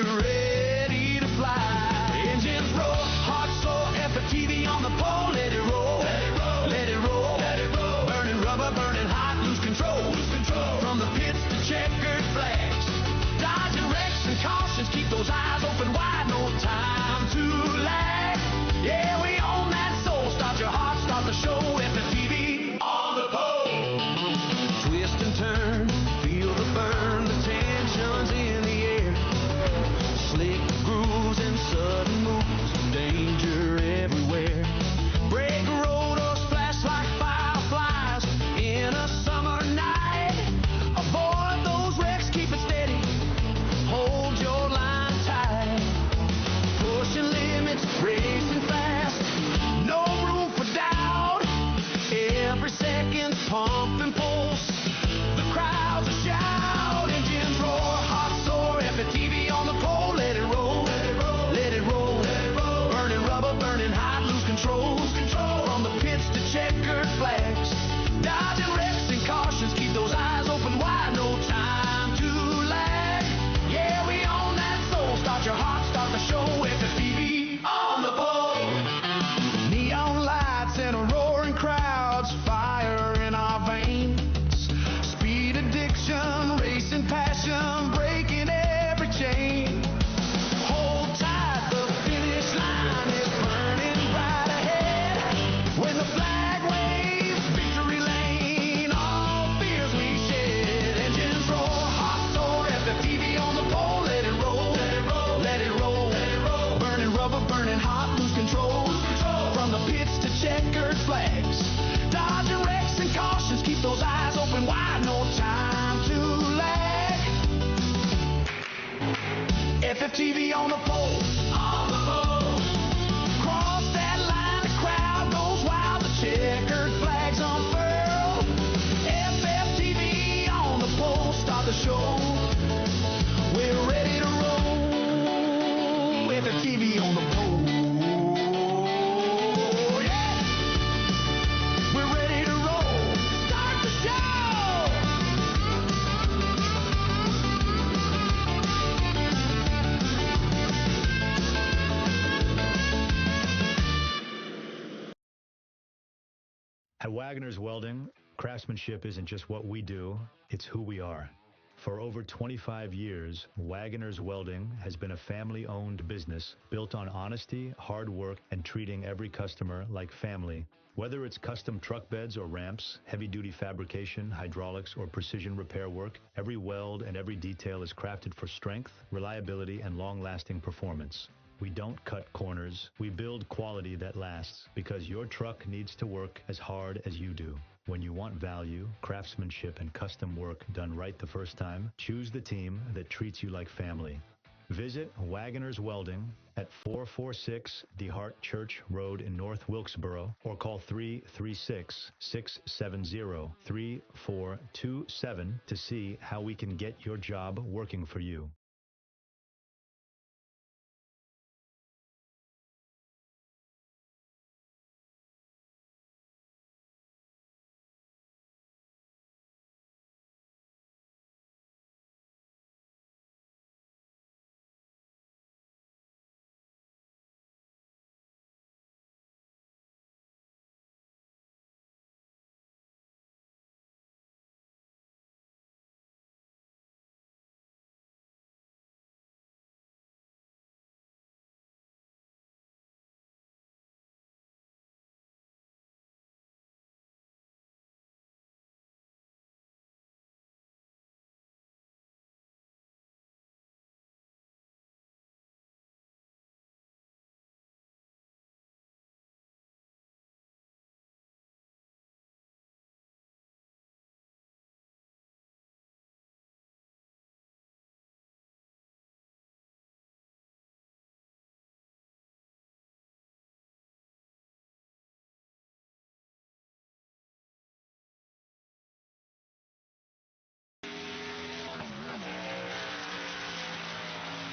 we're ready to fly. Engines roll, hot slow, FFTv on the pole, let it roll, let it roll, let it roll, let it roll. Burning rubber, burning hot, lose control, lose control. From the pits to checkered flags, dodging wrecks and cautions, keep those eyes open wide, no time to lag. Yeah, we own that soul, start your heart, start the show, FFTv on the pole. Twist and turn, feel the burn, the tension's in the air. Slick grooves and sudden moves, danger everywhere. Break a road or splash like fireflies in a summer night. Avoid those wrecks, keep it steady, hold your line tight. Pushing limits, racing fast, no room for doubt. Every second's pump and pulse, the crowds are shout. Engines roar, hot sore, FFTv on the pole, let it roll, let it roll, let it roll, let it roll. Burning rubber, burning hot, lose control, lose control. From the pits to checkered flags, dodging wrecks and cautions, keep those eyes open wide, no time to lag. Yeah, we own that soul, start your heart, start the show, FFTv on the pole. Neon lights and roaring crowds, fire in our veins. Speed addiction, racing passion, breaking every chain. Hold tight, the finish line is burning right ahead. When the flag waves, victory lane, all fears we shed. Engines roar, hot sore, FFTv on the pole, let it roll, let it roll, let it roll, let it roll. Burning rubber, burning hot, lose control, lose control. From the pits to checkered flags, dodging wrecks and cautions, keep those eyes open wide, no time to lag. FFTv on the pole, on the pole. Cross that line, the crowd goes wild, the checkered flags unfurl. FFTv on the pole, start the show. We're ready to roll. FFTv on the pole. Yeah, we're ready to roll. Start the show. At Wagoners Welding, craftsmanship isn't just what we do, it's who we are. For over 25 years, Wagoners Welding has been a family-owned business built on honesty, hard work, and treating every customer like family. Whether it's custom truck beds or ramps, heavy-duty fabrication, hydraulics, or precision repair work, every weld and every detail is crafted for strength, reliability, and long-lasting performance. We don't cut corners. We build quality that lasts because your truck needs to work as hard as you do. When you want value, craftsmanship, and custom work done right the first time, choose the team that treats you like family. Visit Wagoners Welding at 446 DeHart Church Road in North Wilkesboro or call 336-670-3427 to see how we can get your job working for you.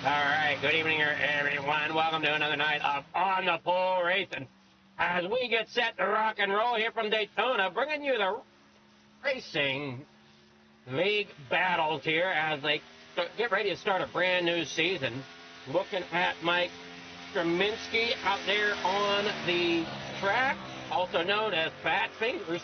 All right, good evening, everyone. Welcome to another night of On the Pole Racing. As we get set to rock and roll here from Daytona, bringing you the racing league battles here as they get ready to start a brand new season. Looking at Mike Straminsky out there on the track, also known as Fat Fingers.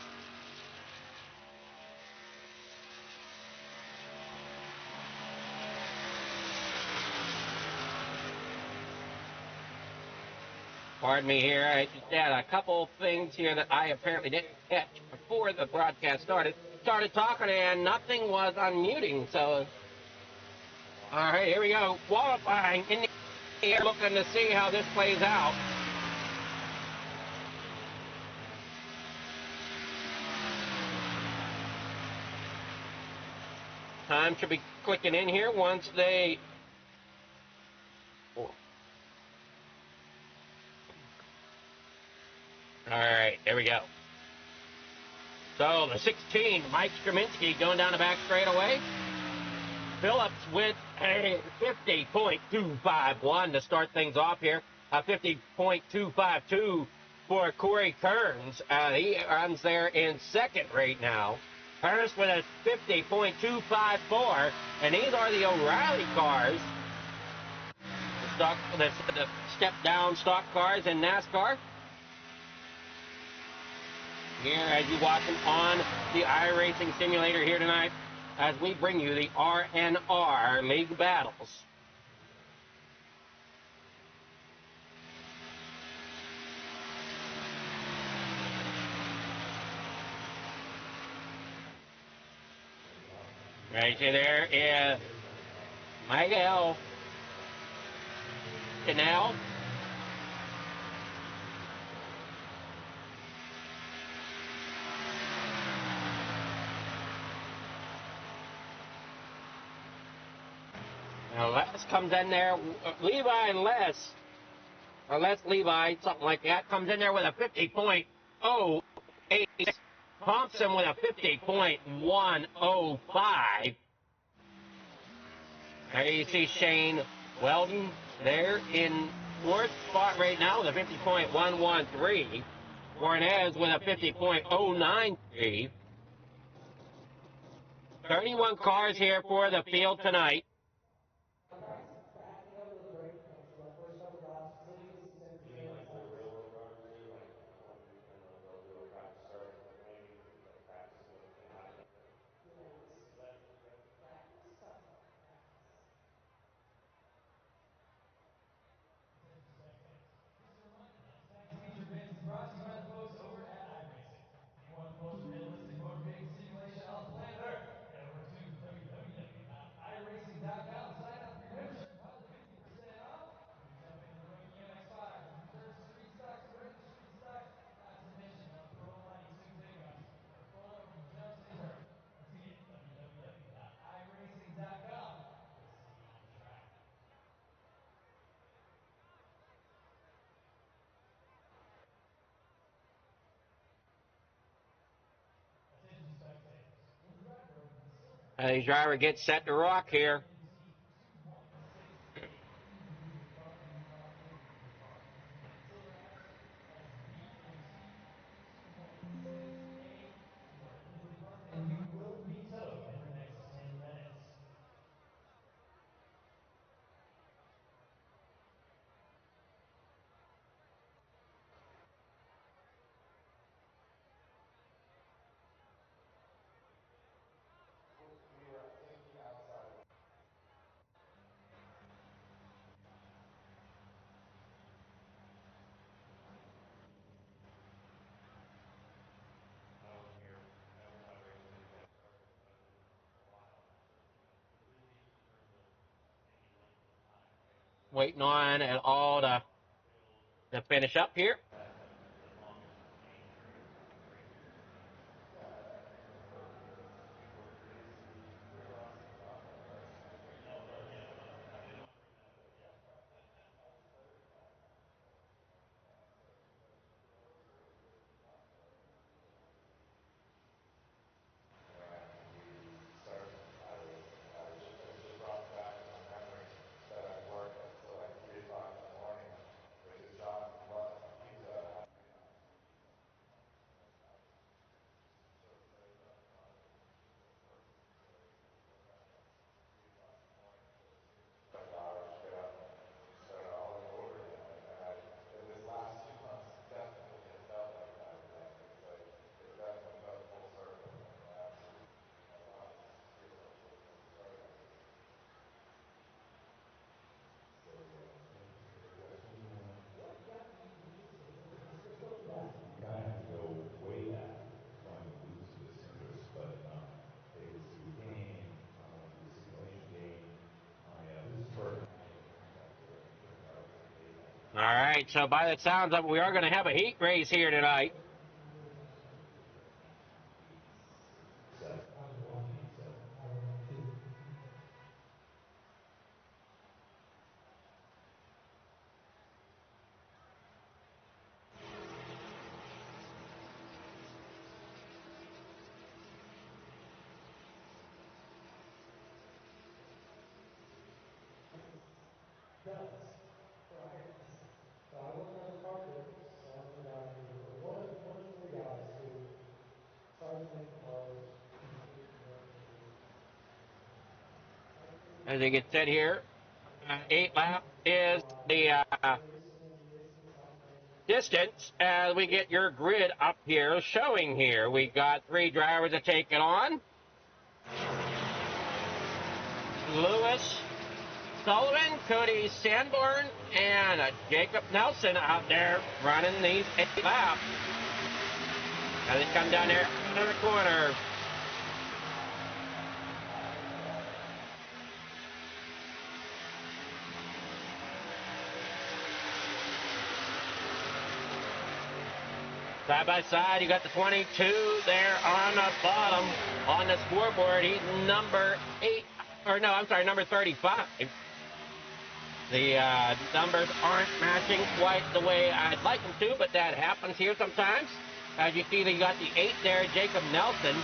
Pardon me here, I just had a couple things here that I apparently didn't catch before the broadcast started. Started talking and nothing was unmuting, so... All right, here we go. Qualifying in the air, looking to see how this plays out. Time should be clicking in here once they... All right, there we go. So the 16, Mike Straminsky going down the back straightaway. Phillips with a 50.251 to start things off here. A 50.252 for Corey Kearns. He runs there in second right now. Hurst with a 50.254, and these are the O'Reilly cars. The step-down stock cars in NASCAR. Here, as you watch them on the iRacing simulator here tonight, as we bring you the RNR League Battles. Right there is Miguel Canal. Now Les comes in there, Levi Les, or Les Levi, something like that, comes in there with a 50.08. Thompson with a 50.105. There you see Shane Welding there in fourth spot right now with a 50.113. Warnez with a 50.093. 31 cars here for the field tonight. Brought to you by the folks over at iRacing. If you want the most realistic motor vehicle simulation on planet Earth, head over to www.iracing.com and sign up for your membership. Another 50% off when you jump into the rookie MX-5s with reserved street stocks and regular street stocks, not to mention the Pro 92 pickups that are full of just dirt. Once again, www.iracing.com. We'll see you on the track. The driver gets set to rock here. You will be towed in the next 10 minutes. Waiting on it all to finish up here. right, so by the sounds of it, we are going to have a heat race here tonight. As they get set here, 8 lap is the distance as we get your grid up here showing here. We got 3 drivers to take it on. Lewis Sullivan, Cody Sanborn, and Jacob Nelson out there running these 8 laps. As they come down there in the corner. Side by side, you got the 22 there on the bottom on the scoreboard. He's number 8, or no, I'm sorry, number 35. The numbers aren't matching quite the way I'd like them to, but that happens here sometimes. As you see, you got the 8 there, Jacob Nelson,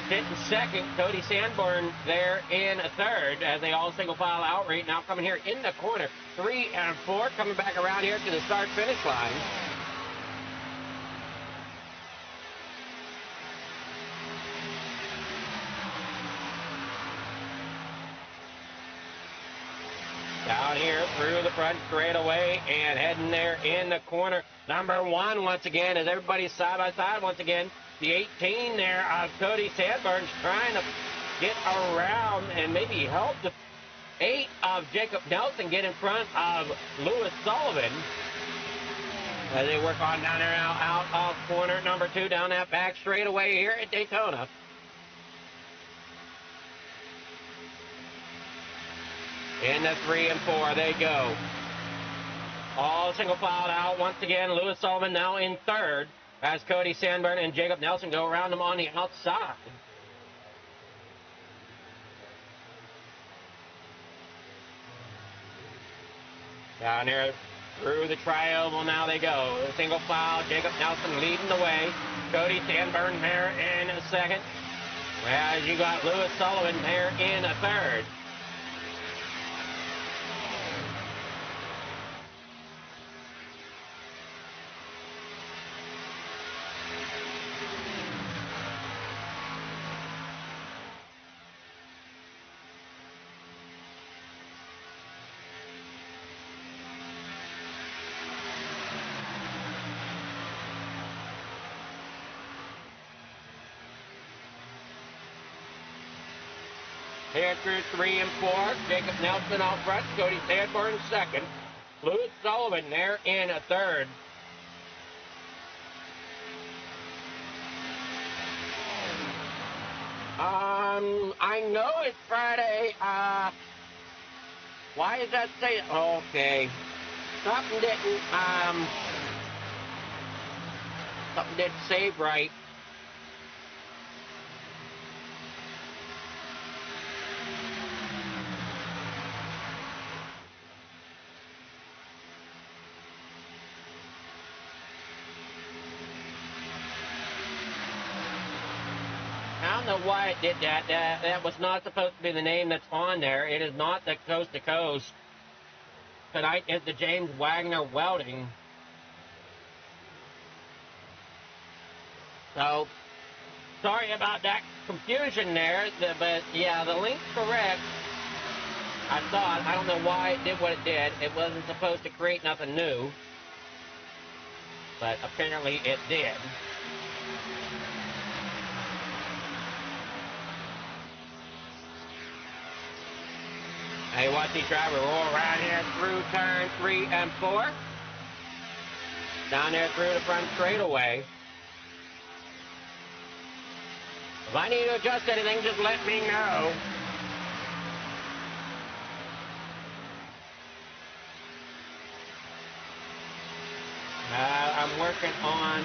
sitting second. Cody Sanborn there in a third, as they all single file out right now, coming here in the corner. 3 and 4 coming back around here to the start-finish line. Down here through the front straightaway and heading there in the corner. Number 1 once again, as everybody's side by side once again. The 18 there of Cody Sanborn's trying to get around and maybe help the 8 of Jacob Nelson get in front of Lewis Sullivan. As they work on down there now, out of corner number 2 down that back straightaway here at Daytona. In the 3 and 4, they go. All single filed out once again. Lewis Sullivan now in third as Cody Sanborn and Jacob Nelson go around them on the outside. Down here through the tri-oval now they go. Single file, Jacob Nelson leading the way. Cody Sanborn there in a second. As you got Lewis Sullivan there in a third. Here through 3 and 4, Jacob Nelson out front, Cody Sanborn second, Lewis Sullivan there in a third. I know it's Friday. Why does that say? Okay, something didn't save right. I don't know why it did that. That was not supposed to be the name that's on there. It is not the Coast to Coast. Tonight is the James Wagner Welding. So, sorry about that confusion there. But, yeah, the link's correct. I thought. I don't know why it did what it did. It wasn't supposed to create nothing new. But apparently it did. Hey, watch these drivers roll around here through turn 3 and 4. Down there through the front straightaway. If I need to adjust anything, just let me know. working on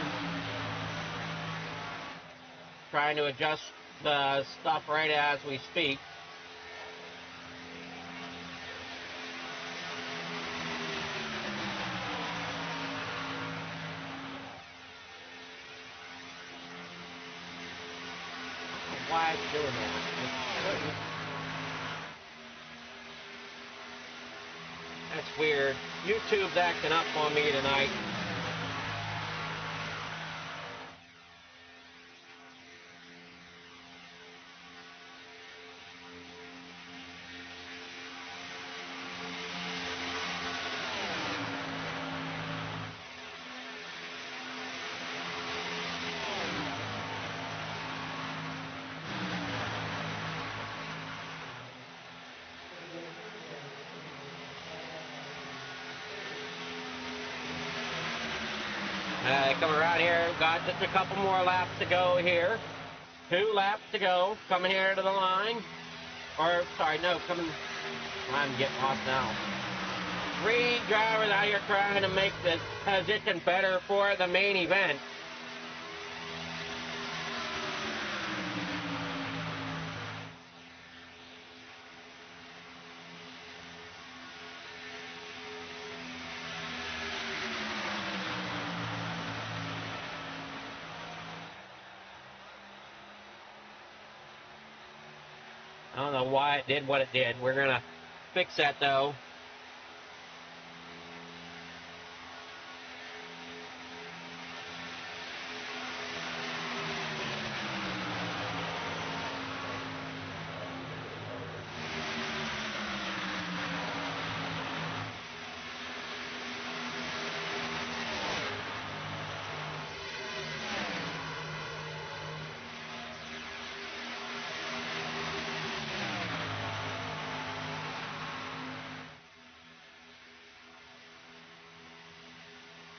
trying to adjust the stuff right as we speak. Why it's doing that? That's weird. YouTube's acting up on me tonight. Come around here, got just a couple more laps to go here. 2 laps to go, coming here to the line. Or, sorry, no, coming, I'm getting off now. 3 drivers out here trying to make this position better for the main event. I don't know why it did what it did. We're going to fix that, though.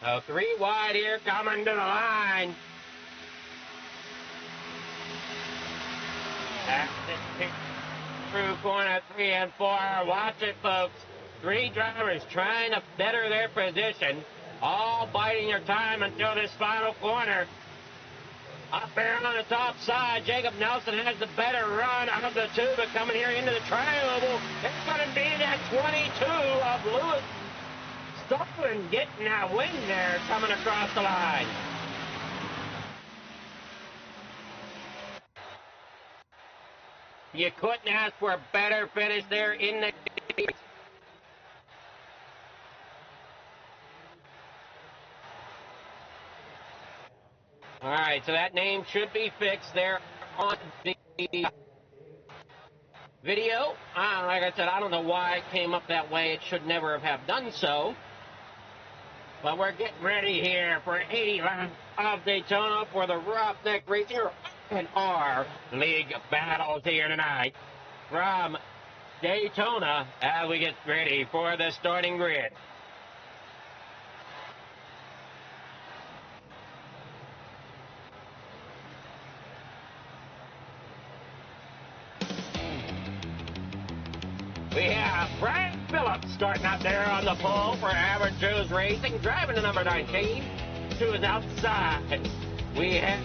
So 3 wide here coming to the line. That's it. Through corner 3 and 4. Watch it, folks. 3 drivers trying to better their position. All biding their time until this final corner. Up there on the top side, Jacob Nelson has the better run of the 2, but coming here into the triangle, it's going to be that 22 of Lewis Stockman getting that win there coming across the line. You couldn't ask for a better finish there in the... All right, so that name should be fixed there on the video. Like I said, I don't know why it came up that way. It should never have done so. But we're getting ready here for 80 laps of Daytona for the Roughneck Racing RNR League battles here tonight from Daytona as we get ready for the starting grid. We have Brian Phillips starting out there on the pole for Average Joe's Racing, driving to number 19 to his outside. We have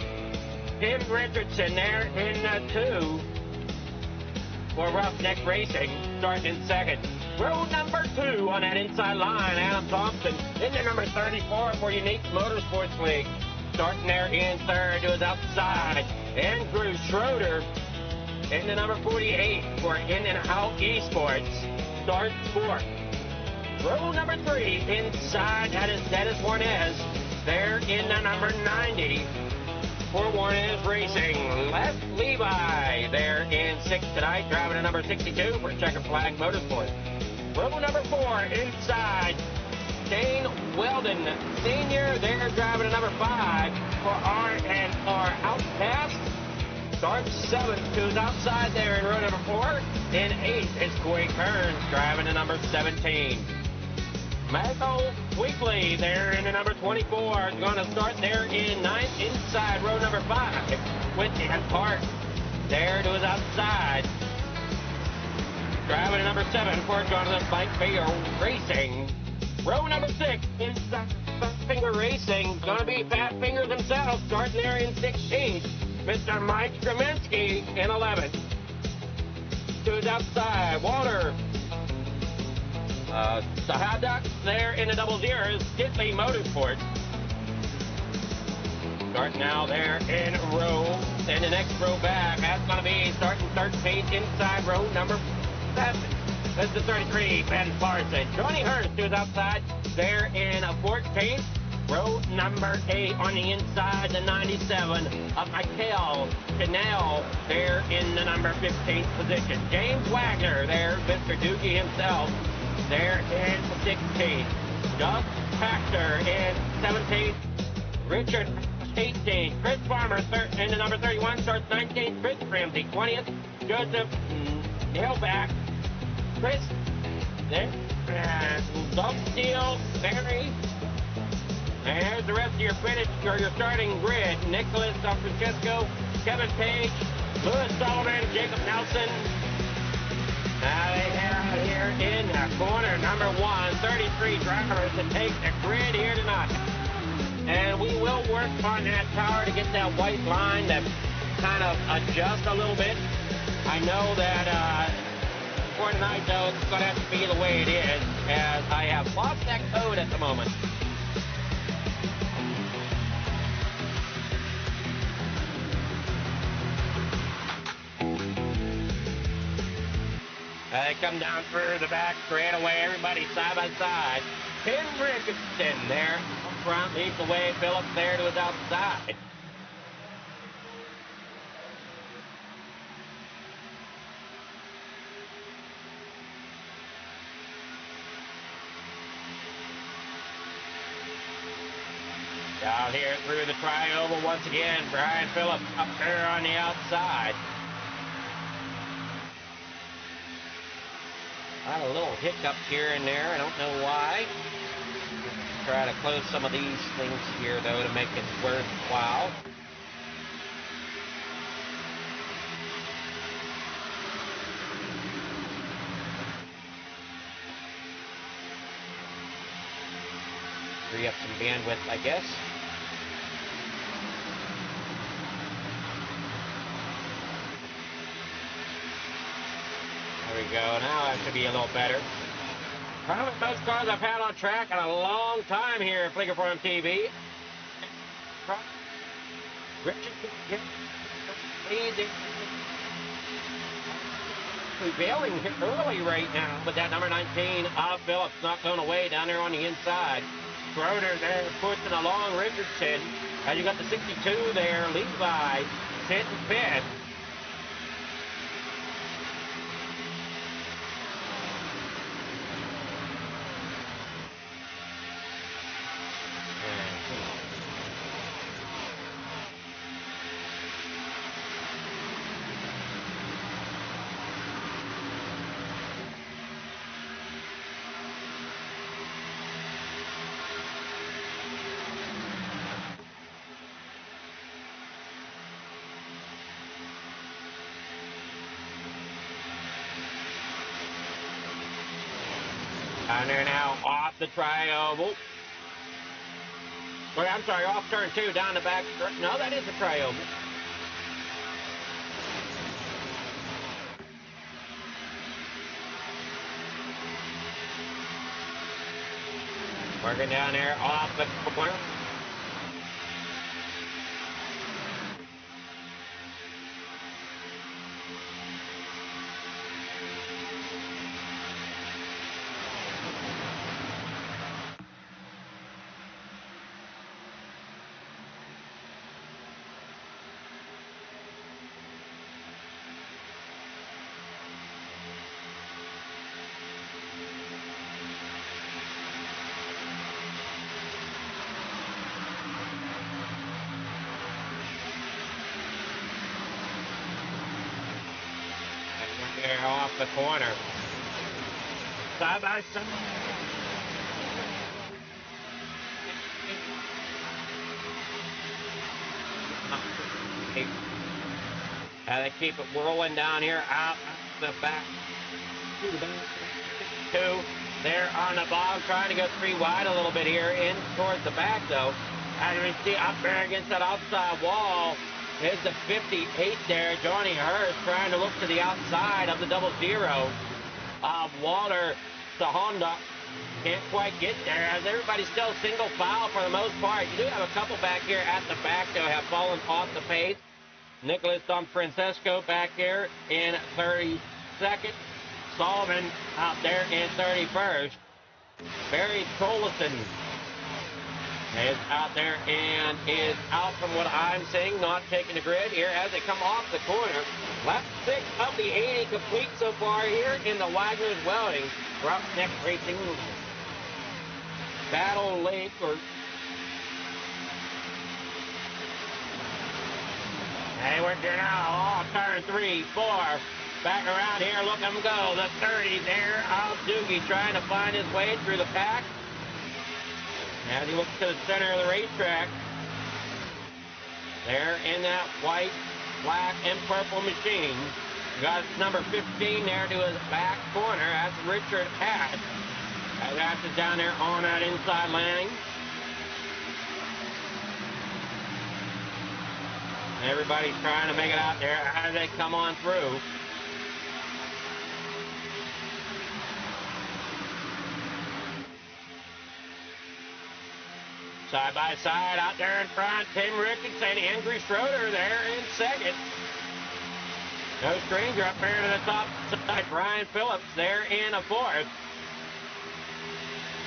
Tim Richardson there in the 2 for Roughneck Racing, starting in second. Row number 2 on that inside line, Adam Thompson into number 34 for Unique Motorsports League, starting there in third to his outside. Andrew Schroeder into number 48 for In and Out Esports, starts fourth. Row number 3 inside, that is Dennis Warnez, there in the number 90 for Warnez Racing. Les Levi there in sixth tonight, driving to number 62 for Checker Flag Motorsports. Row number 4 inside, Dane Weldon Sr. there driving to number 5 for RNR Outcast. Starts 7th to his outside there in row number 4. In 8th is Corey Kearns driving to number 17. Michael Weekly there in the number 24 is going to start there in 9th inside row number 5 with Dan Park there to his outside. Driving to number 7 for Jonathan Bike Bay Racing. Row number 6 inside Fat Finger Racing, gonna be Fat Fingers themselves, starting there in 16th. Mr. Mike Straminsky in 11th. To his outside, Walter. Sahaduk there in the double zeros, Ditley Motorsports. Starting now there in row, and the next row back, that's going to be starting third pace inside row number 7. That's the 33, Ben Parson. Johnny Hurst to his outside there in a fourth pace. Row number 8 on the inside, the 97 of Michael Chanel there in the number 15th position. James Wagner there, Mr. Doogie himself, there in 16th. Doug Paxter in 17th. Richard 18th. Chris Farmer in the number 31 starts 19th. Chris Ramsey 20th. Joseph Nailback. Chris there. Doug Steele. Barry. There's the rest of your finish or your starting grid. Nicholas Francisco. Kevin Page. Louis Sullivan. Jacob Nelson. Now they have here in the corner number 1, 33 drivers to take the grid here tonight. And we will work on that tower to get that white line to kind of adjust a little bit. I know that for tonight, though, it's going to have to be the way it is, as I have lost that code at the moment. They come down through the back straight away, everybody side by side. Tim Richardson there up front leads the way. Phillips there to his outside. Down here through the tri-oval once again, Brian Phillips up there on the outside. Got a little hiccup here and there. I don't know why. Try to close some of these things here, though, to make it worthwhile. Free up some bandwidth, I guess. There we go. Now that should be a little better. Probably the best cars I've had on track in a long time here at Flicker Farm TV. Richard prevailing early right now, but that number 19 of Phillips not going away down there on the inside. Schroeder there pushing along Richardson. And you got the 62 there, Levi, sitting fifth. And they're now off the tri-oval. Wait, I'm sorry, off turn 2, down the back. No, that is the tri-oval. Working down there off the corner. There off the corner. Side by side. And they keep it whirling down here out the back. 2. there on the bottom, trying to go 3 wide a little bit here, in towards the back, though. As we see up there against that outside wall is the 58 there, Johnny Hurst, trying to look to the outside of the 00. Walter to Honda. Can't quite get there, as everybody's still single file for the most part. You do have a couple back here at the back, though, have fallen off the pace. Nicholas Don Francesco back here in 32nd. Sullivan out there in 31st. Barry Tolleson is out there and is out from what I'm seeing, not taking the grid here as they come off the corner. Lap 6 of the 80 complete so far here in the Wagoners Welding. Roughneck Racing Battle Lake, or hey, we're here now, all turn 3, 4. Back around here, look him go. The 30 there, Doogie trying to find his way through the pack. As he looks to the center of the racetrack. There in that white, black, and purple machine. Got number 15 there to his back corner. That's Richard Hatch. Hatch is down there on that inside lane. Everybody's trying to make it out there as they come on through. Side by side out there in front, Tim Richardson, Andrew Schroeder there in second. No stranger up there to the top side, Brian Phillips there in a fourth.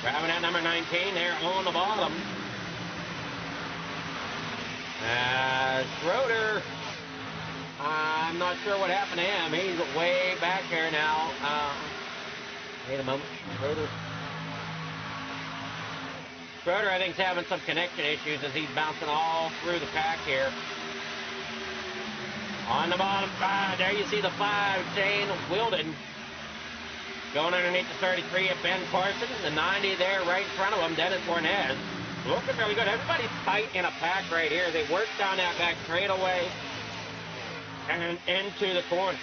Grabbing that number 19 there on the bottom. Schroeder, I'm not sure what happened to him. He's way back here now. Wait a moment, Schroeder, I think, is having some connection issues as he's bouncing all through the pack here. On the bottom side, there you see the 5, Shane Wilden. Going underneath the 33 of Ben Parsons. The 90 there right in front of him, Dennis Bornez. Looking really good. Everybody's tight in a pack right here. They work down that back straightaway and into the corner.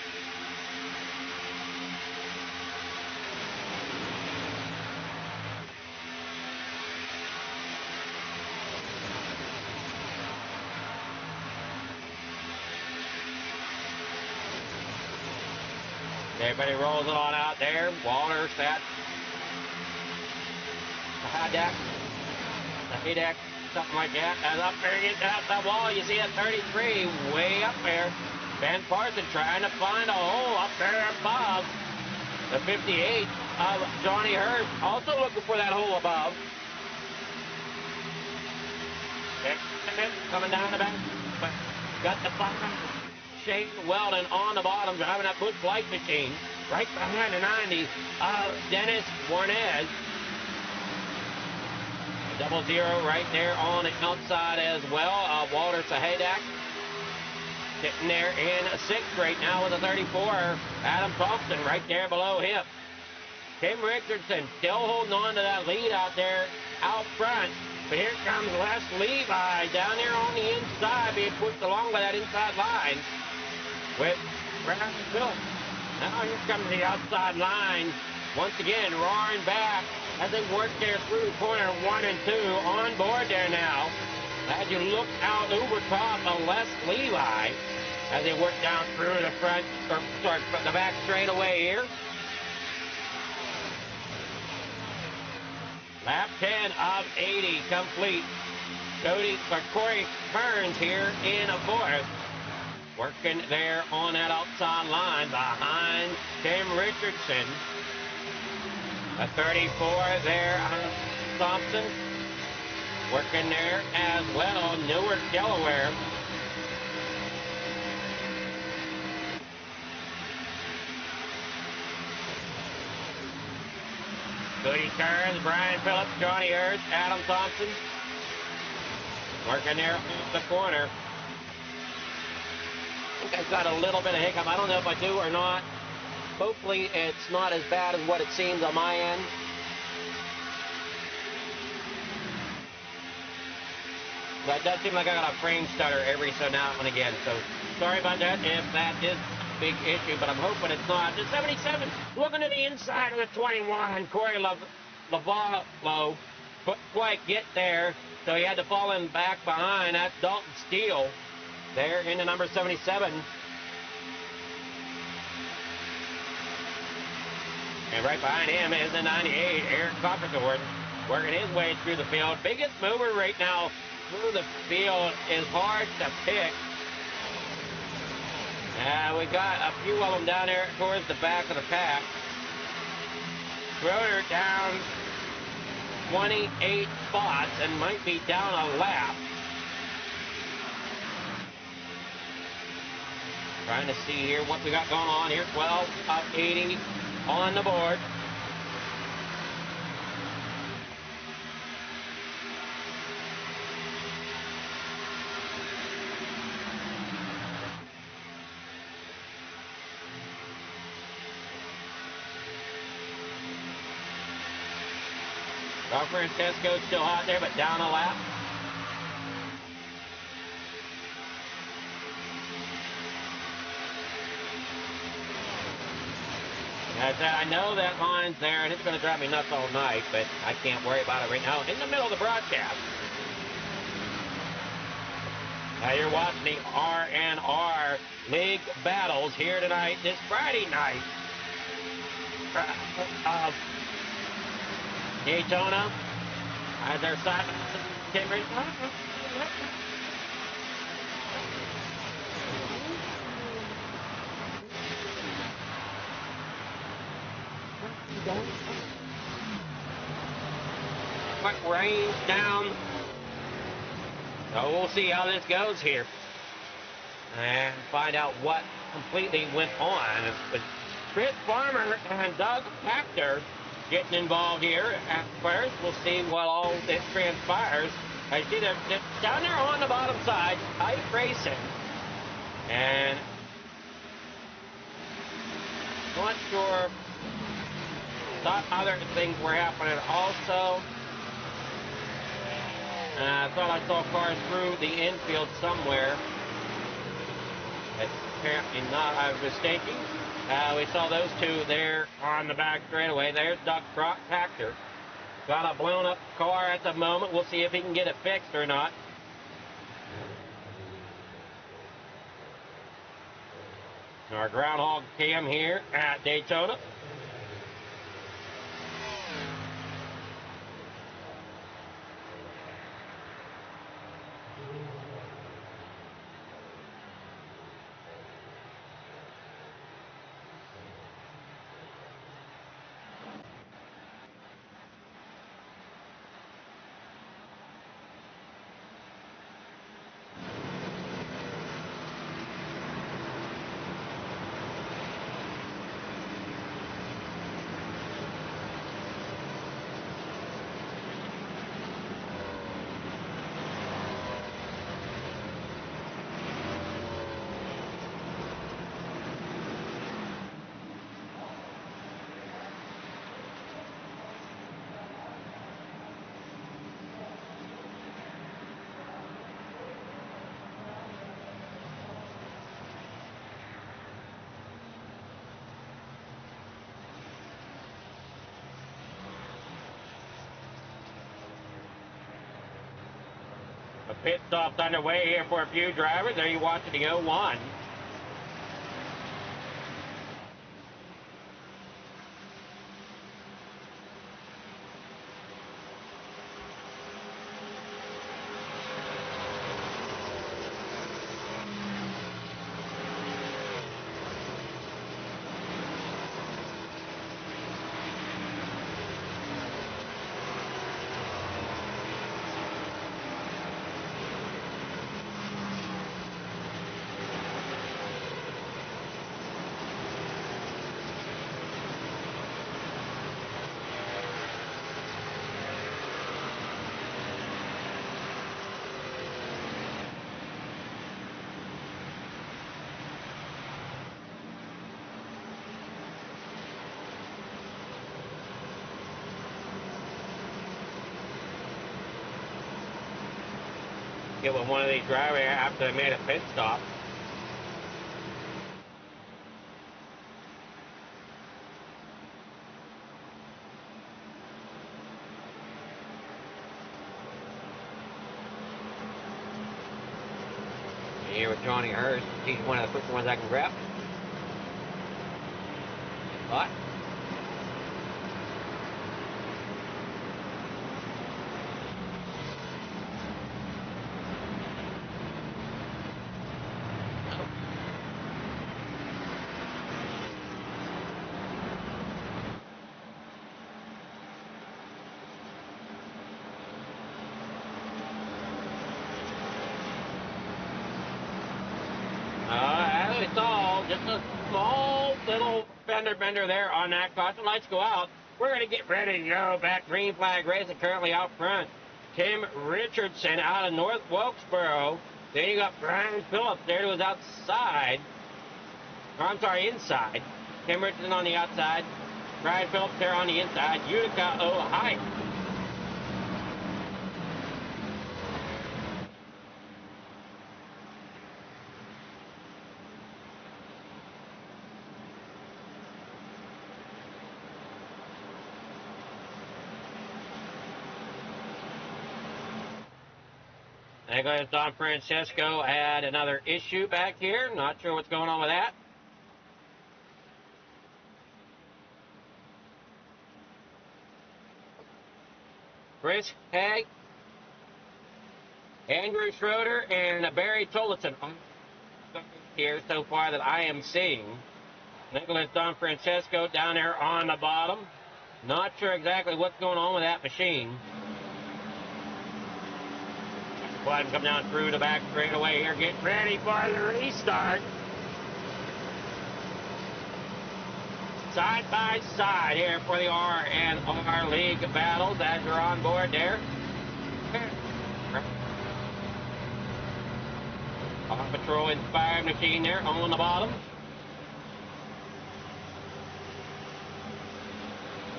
Everybody rolls it on out there. Walter, that the high deck, the hay deck, something like that. And up there, get out that wall. You see that 33 way up there. Ben Parsons trying to find a hole up there above. The 58 of Johnny Hurst also looking for that hole above. Coming down the back. Got the bottom. Shane Weldon on the bottom, driving that Bush Light machine. Right behind the 90 of Dennis Warnez. 00 right there on the outside as well. Walter Sahadak sitting there in 6th right now with a 34. Adam Thompson right there below him. Tim Richardson still holding on to that lead out there out front. But here comes Les Levi down there on the inside, being pushed along by that inside line with Brad Phillips. Now here comes the outside line. Once again, roaring back as they work there through corner 1 and 2 on board there now. As you look out over top of Les Levi as they work down through the front, or sorry, the back straightaway here. Lap 10 of 80 complete. Corey Kearns here in a fourth. Working there on that outside line behind Tim Richardson. A 34 there on Thompson. Working there as well, Newark, Delaware. Cody Kearns, Brian Phillips, Johnny Hurst, Adam Thompson. Working there in the corner. I think I've got a little bit of hiccup. I don't know if I do or not. Hopefully it's not as bad as what it seems on my end. But it does seem like I got a frame stutter every so now and again. So sorry about that if that is big issue, but I'm hoping it's not. The 77 looking to the inside of the 21. Corey Lavallo couldn't quite get there, so he had to fall in back behind. That's Dalton Steele there in the number 77. And right behind him is the 98, Eric Copperthorne, working his way through the field. Biggest mover right now through the field is hard to pick. We got a few of them down there towards the back of the pack. Schroeder down 28 spots and might be down a lap. Trying to see here what we got going on here. 12 of 80 on the board. San Francisco's still out there, but down a lap. I know that line's there, and it's going to drive me nuts all night, but I can't worry about it right now. In the middle of the broadcast. Now you're watching the RNR League battles here tonight, this Friday night. Daytona, as their side timbers. Quick rain down. So we'll see how this goes here and find out what completely went on. But Chris Farmer and Doug Pachter getting involved here at first. We'll see what all this transpires. I see they're down there on the bottom side, iRacing. And not sure. Thought other things were happening also. I thought I saw cars through the infield somewhere. It's apparently not. I was mistaken. We saw those two there on the back straightaway. There's Doug Pachter. Got a blown up car at the moment. We'll see if he can get it fixed or not. Our groundhog cam here at Daytona. A pit stop's underway here for a few drivers. There you watching the 01. Get with one of these drivers after they made a pit stop. Here with Johnny Hurst. He's one of the quicker ones I can grab. What? It's all just a small little fender bender there on that caution. Lights go out. We're going to get ready to go back. Green flag racing currently out front. Tim Richardson out of North Wilkesboro. Then you got Brian Phillips there to his outside. Or, I'm sorry, inside. Tim Richardson on the outside. Brian Phillips there on the inside. Utica, Ohio. There goes Don Francesco. Had another issue back here. Not sure what's going on with that. Chris Haig, Andrew Schroeder, and Barry Tolleson here so far that I am seeing. Nicholas Don Francesco down there on the bottom. Not sure exactly what's going on with that machine. Go ahead and come down through the back straightaway here. Get ready for the restart. Side by side here for the RNR League battles as you're on board there. On Patrol inspired machine there on the bottom.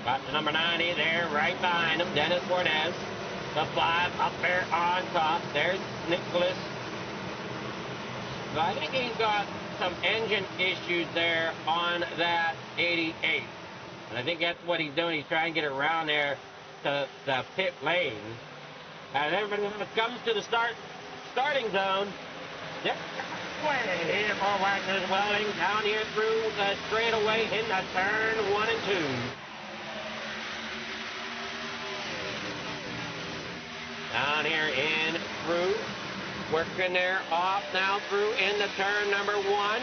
Got the number 90 there right behind him, Dennis Cortez. The 5 up there on top. There's Nicholas. So I think he's got some engine issues there on that 88. And I think that's what he's doing. He's trying to get around there to the pit lane. And everybody, when it comes to the starting zone, way here for Wagoners Welding down here through the straightaway into turn 1 and 2. Down here in through, working there off now through into turn number 1.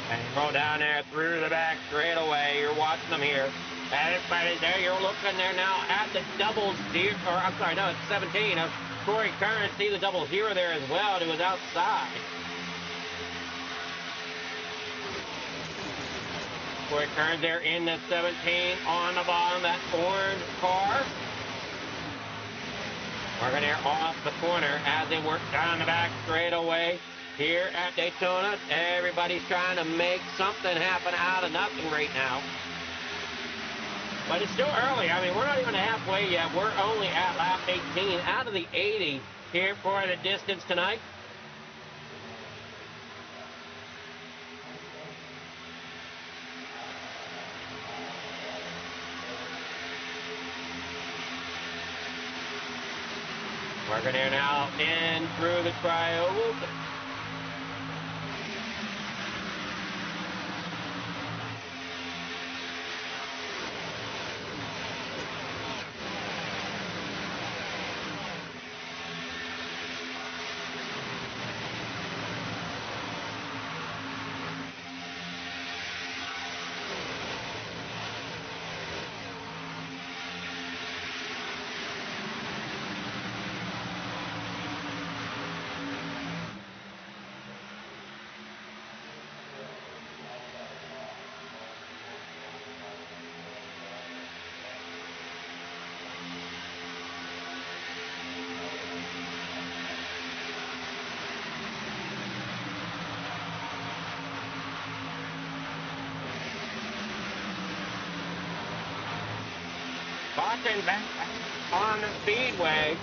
And go down there through the back straightaway. You're watching them here. And everybody's there. You're looking there now at the double zero. Or I'm sorry, no, it's 17 of Corey Curran. See the double zero there as well to his outside. Corey Curran there in the 17 on the bottom. That orange car. Working there off the corner as they work down the back straightaway. Here at Daytona, everybody's trying to make something happen out of nothing right now. But it's still early. I mean, we're not even halfway yet. We're only at lap 18 out of the 80 here for the distance tonight. Working here now in through the tri-oval. Caution back on the speedway.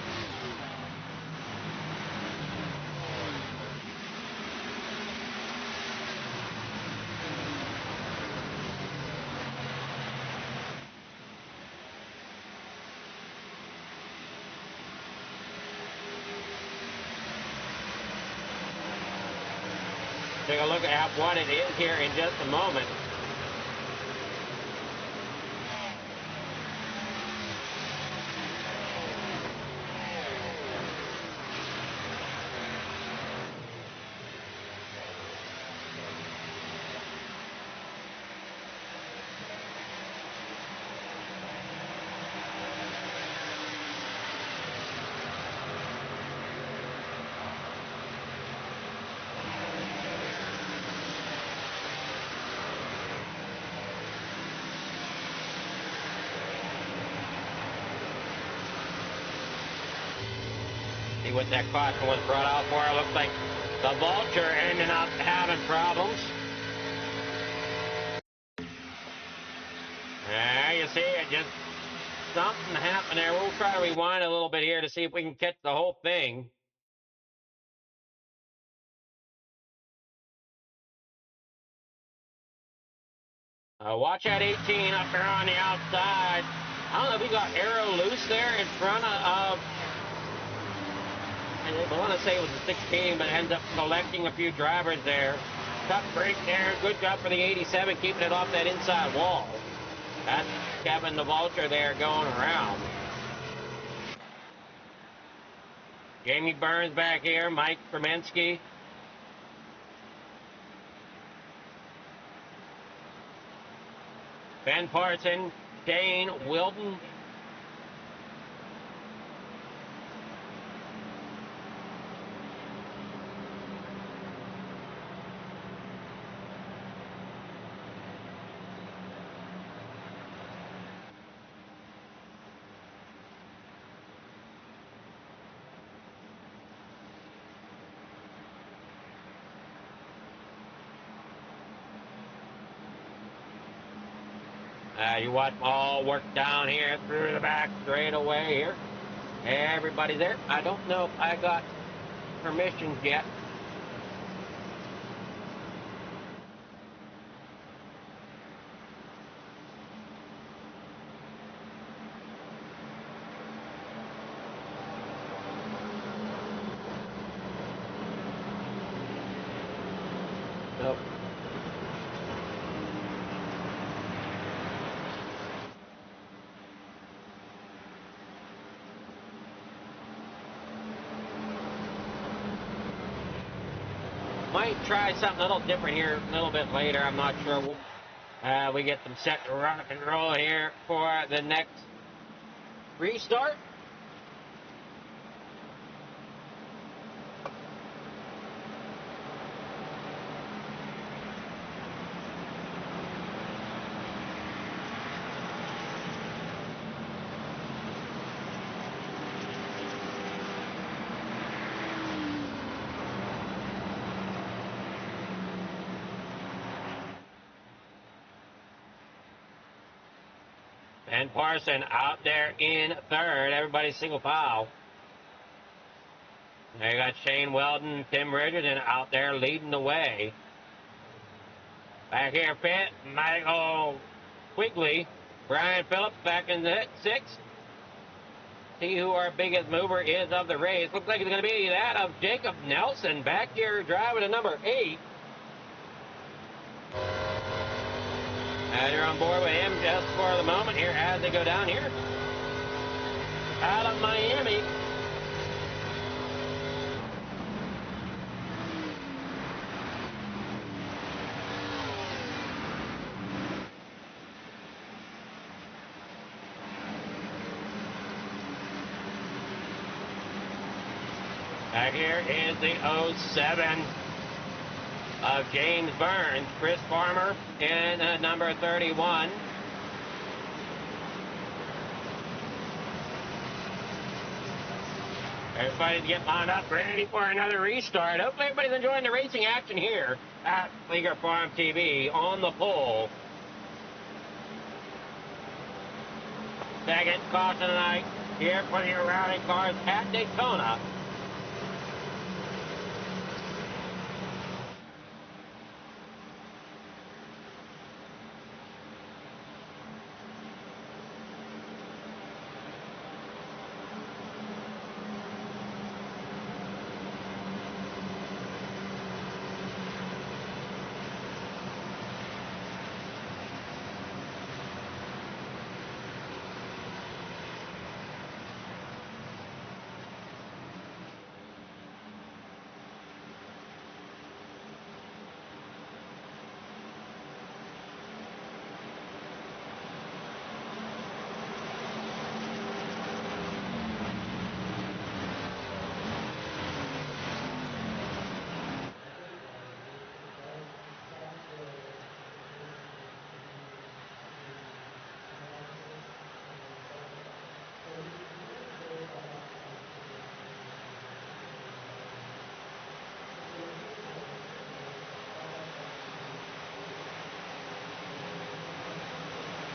Take a look at what it is here in just a moment. See what that caution was brought out for. It looks like the Vulture ended up having problems. There you see it, just something happened there. We'll try to rewind a little bit here to see if we can catch the whole thing. Watch that 18 up there on the outside. I don't know if he got arrow loose there in front of I want to say it was a 16, but ends up collecting a few drivers there. Tough break there. Good job for the 87, keeping it off that inside wall. That's Kevin the Vulture there going around. Jamie Burns back here. Mike Kremensky. Ben Parson. Dane Wilden. You watch them all work down here through the back straightaway here. Everybody there. I don't know if I got permissions yet. Nope. Might try something a little different here a little bit later. I'm not sure. We get them set to rock and roll here for the next restart. And Parson out there in third. Everybody's single file. There you got Shane Weldon, Tim Richardson out there leading the way. Back here, Pitt, Michael Quigley, Brian Phillips back in the sixth. See who our biggest mover is of the race. Looks like it's going to be that of Jacob Nelson back here driving to number 8. And you're on board with him just for the moment here as they go down here. Out of Miami. Back here is the 07 of James Burns, Chris Farmer in number 31. Everybody's getting lined up, ready for another restart. Hopefully everybody's enjoying the racing action here at Leaguer Farm TV on the pole. Second caution tonight here for the rally cars at Daytona.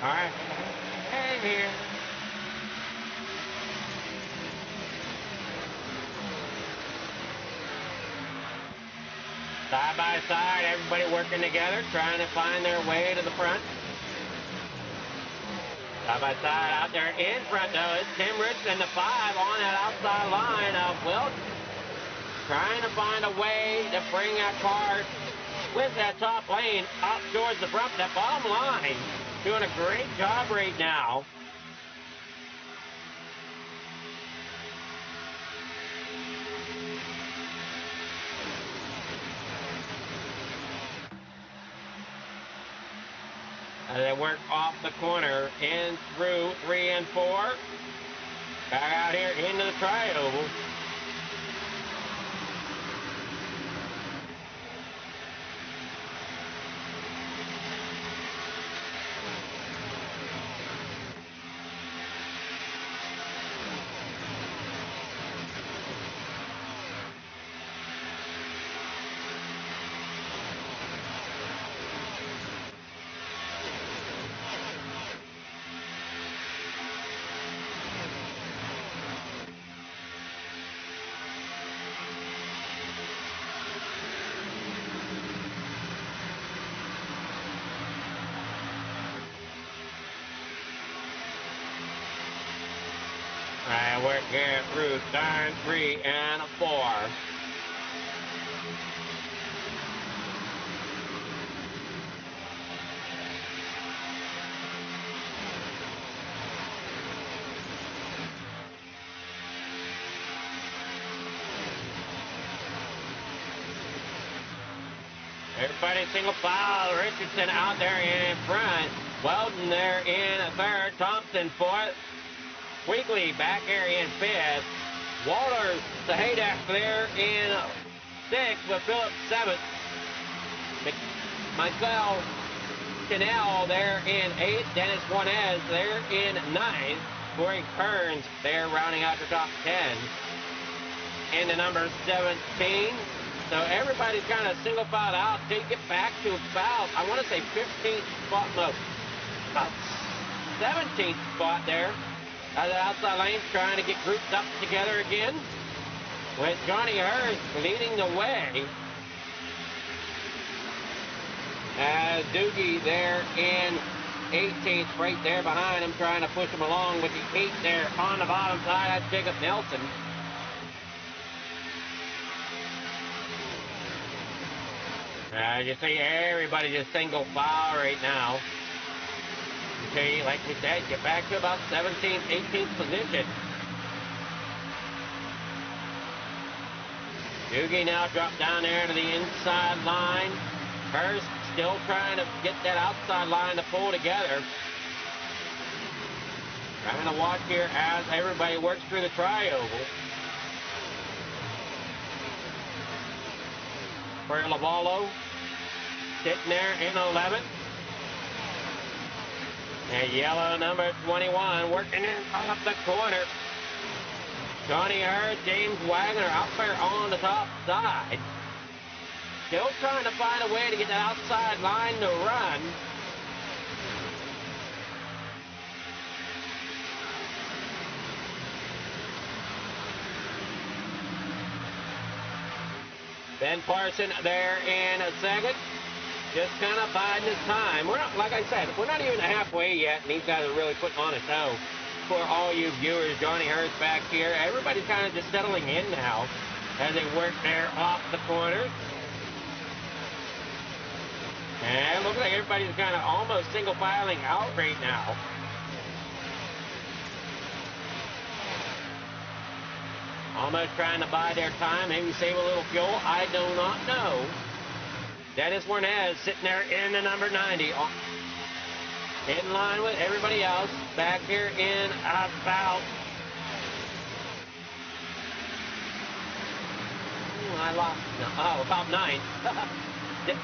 All right, hey here. Side by side, everybody working together, trying to find their way to the front. Side by side, out there in front though, it's Tim Richardson, the 5 on that outside line of Welding. Trying to find a way to bring that car with that top lane up towards the front, that bottom line. Doing a great job right now. As they work off the corner in through 3 and 4. Back out here into the tri-oval. I work here through turn 3 and 4. Everybody single file. Richardson out there in front. Welding there in third. Thompson fourth. Weekly back here in 5th. Walter Sahadak there in 6th with Phillips 7th. Michael Canal there in 8th. Dennis Juanez there in 9th. Corey Kearns there rounding out the top 10. In the number 17. So everybody's kind of single filed out. Take it back to about, I want to say 15th spot, no, about 17th spot there. Out of the outside lanes, trying to get grouped up together again. With Johnny Hurst leading the way. As Doogie there in 18th, right there behind him, trying to push him along with the 8 there on the bottom side. That's Jacob Nelson. You see everybody just single file right now. Okay, like we said, get back to about 17th, 18th position. Doogie now dropped down there to the inside line. Hurst still trying to get that outside line to pull together. Trying to watch here as everybody works through the tri-oval. For Lavallo, sitting there in 11th. And yellow number 21 working in off the corner. Johnny Hurd, James Wagner out there on the top side. Still trying to find a way to get that outside line to run. Ben Parson there in a second. Just kind of biding his time. We're not, like I said, we're not even halfway yet, and these guys are really putting on a show. For all you viewers, Johnny Hurst back here, everybody's kind of just settling in now as they work there off the corner. And looks like everybody's kind of almost single filing out right now. Almost trying to buy their time, maybe save a little fuel. I do not know. Dennis Warnez sitting there in the number 90. In line with everybody else. Back here in about... I lost. Oh, about 9.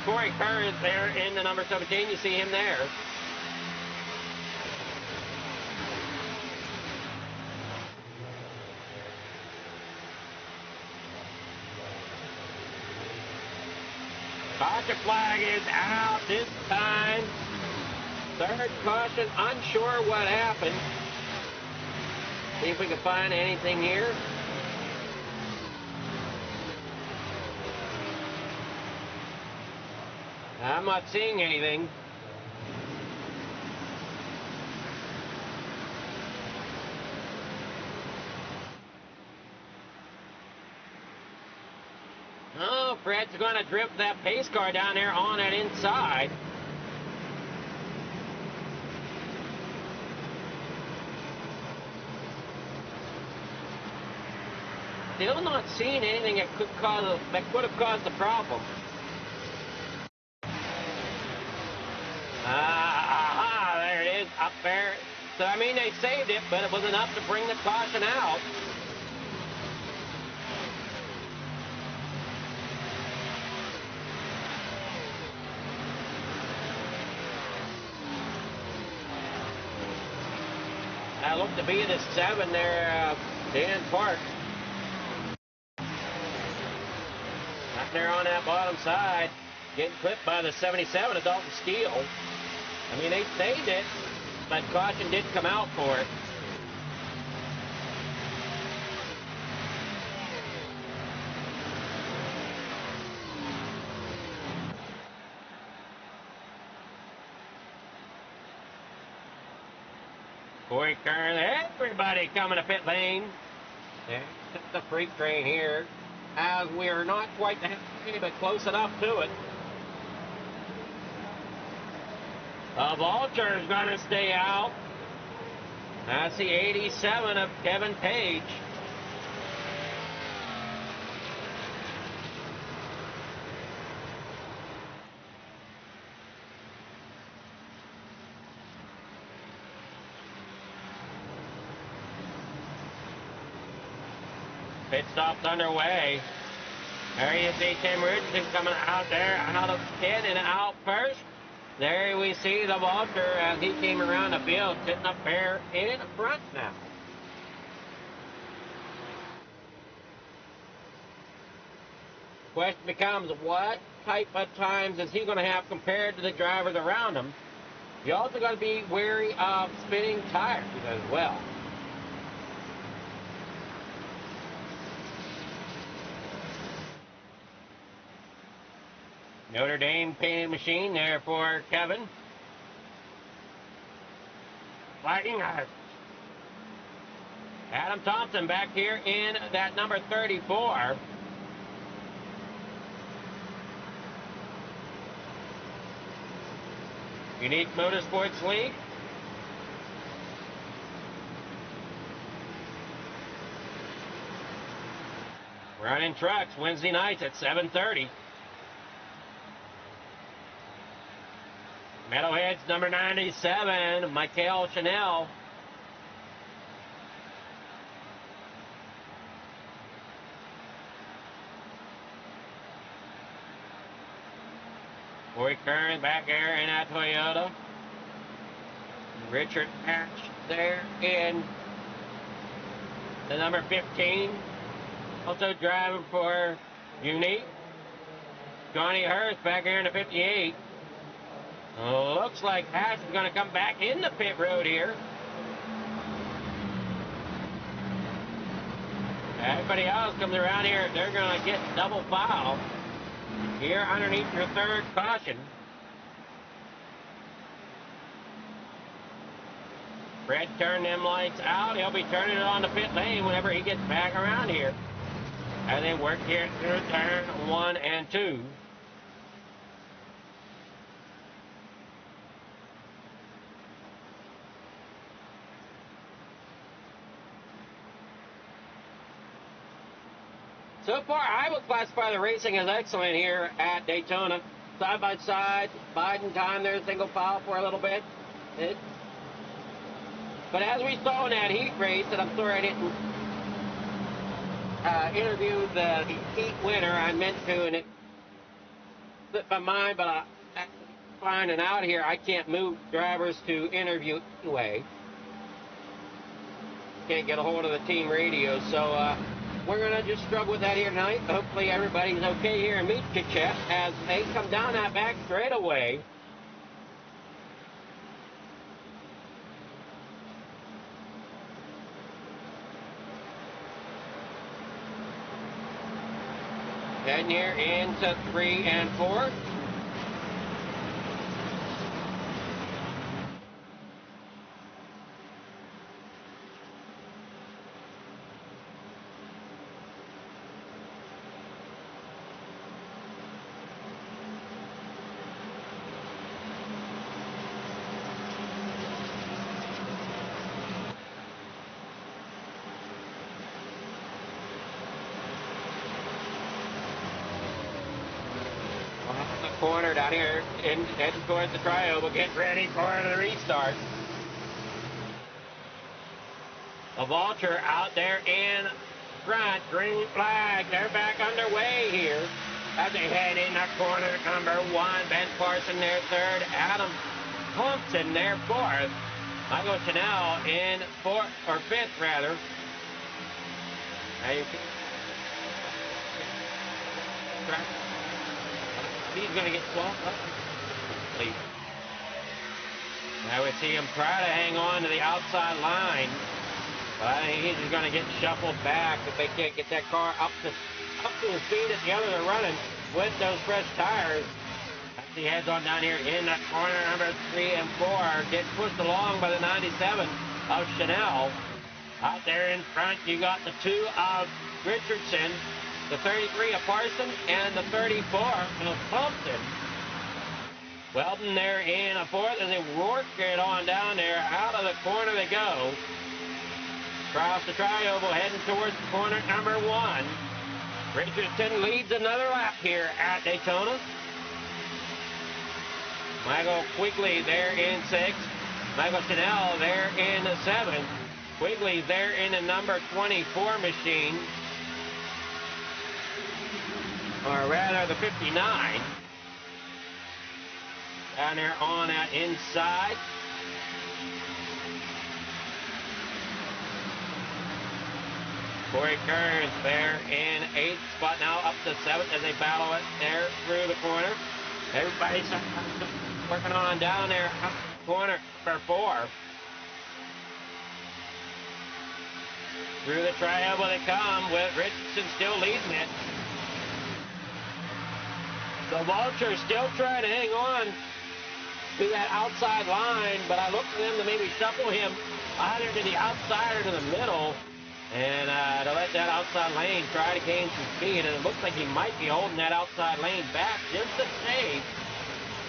Corey Kerr is there in the number 17. You see him there. Caution flag is out this time. Third caution, unsure what happened. See if we can find anything here. I'm not seeing anything. Oh, Fred's going to drift that pace car down there on that inside. Still not seeing anything that could have caused the problem. There it is, up there. So, I mean, they saved it, but it was enough to bring the caution out. That looked to be the 7 there, Dan Park. Up there on that bottom side, getting clipped by the 77 of Dalton Steele. I mean, they saved it, but caution did come out for it. Corey Kern, everybody coming to pit lane. There's the freight train here, as we're not quite halfway, but close enough to it. The Vulture is going to stay out. That's the 87 of Kevin Page. Pit stop's underway. There you see Tim Richardson coming out there, out of pit and out first. There we see the Vulture as he came around the field, sitting up there in front now. Question becomes, what type of times is he going to have compared to the drivers around him? You're also going to be wary of spinning tires as well. Notre Dame painted machine there for Kevin. Fighting Adam Thompson back here in that number 34. Unique Motorsports League. Running trucks Wednesday nights at 7:30. Metalheads number 97, Michael Chanel. Corey Kern back there in that Toyota. Richard Hatch there in the number 15. Also driving for Unique. Johnny Hurst back here in the 58. Looks like Hatch is going to come back in the pit road here. Everybody else comes around here, they're going to get double foul. here underneath your third caution. Fred turned them lights out. He'll be turning it on the pit lane whenever he gets back around here. As they work here through turn 1 and 2. So far, I would classify the racing as excellent here at Daytona. Side by side, biding time there, single file for a little bit. But as we saw in that heat race, and I'm sorry I didn't interview the heat winner, I meant to, and it slipped my mind, but I'm finding out here I can't move drivers to interview anyway. Can't get a hold of the team radio, so we're going to just struggle with that here tonight. Hopefully everybody's okay here in Meet-Kitchet as they come down that back straightaway. Heading here into 3 and 4. Corner down here, heading towards the trioval, get ready for the restart. The Vulture out there in front, green flag, they're back underway here as they head in the corner. Number 1, Ben Parson there third, Adam Thompson there fourth, Michael Chanel in fourth, or fifth rather. Now you can he's going to get swamped up. I would see him try to hang on to the outside line, but I think he's just going to get shuffled back if they can't get that car up to the speed that the others are running with those fresh tires. As he heads on down here in that corner, number 3 and 4, get pushed along by the 97 of Chanel. Out there in front, you got the 2 of Richardson, the 33 of Parson, and the 34 of Thompson. Welding there in a fourth as they work it on down there. Out of the corner they go. Across the trioval, heading towards the corner number 1. Richardson leads another lap here at Daytona. Michael Quigley there in 6th. Michael Chanel there in 7th. Quigley's there in the number 24 machine. Or rather the 59. Down there on that inside. Corey Kearns there in 8th spot now, up to 7th as they battle it there through the corner. Everybody's working on down there up the corner for 4. Through the trioval they come with Richardson still leading it. The Vulture still trying to hang on to that outside line, but I look for them to maybe shuffle him either to the outside or to the middle, and to let that outside lane try to gain some speed. And it looks like he might be holding that outside lane back just a shade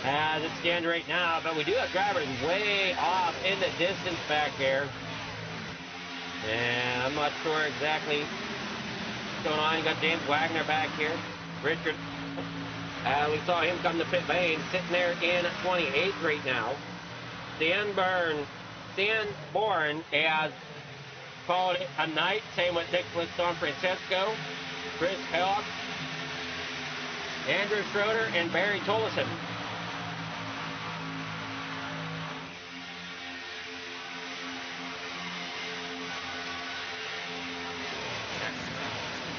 as it stands right now. But we do have drivers way off in the distance back there, and I'm not sure exactly what's going on. You got James Wagner back here, Richard. We saw him come to pit lane, sitting there in 28th right now. Dan Bourne has called it a night. Same with Nicholas Don Francisco, Chris Elk, Andrew Schroeder, and Barry Tollison.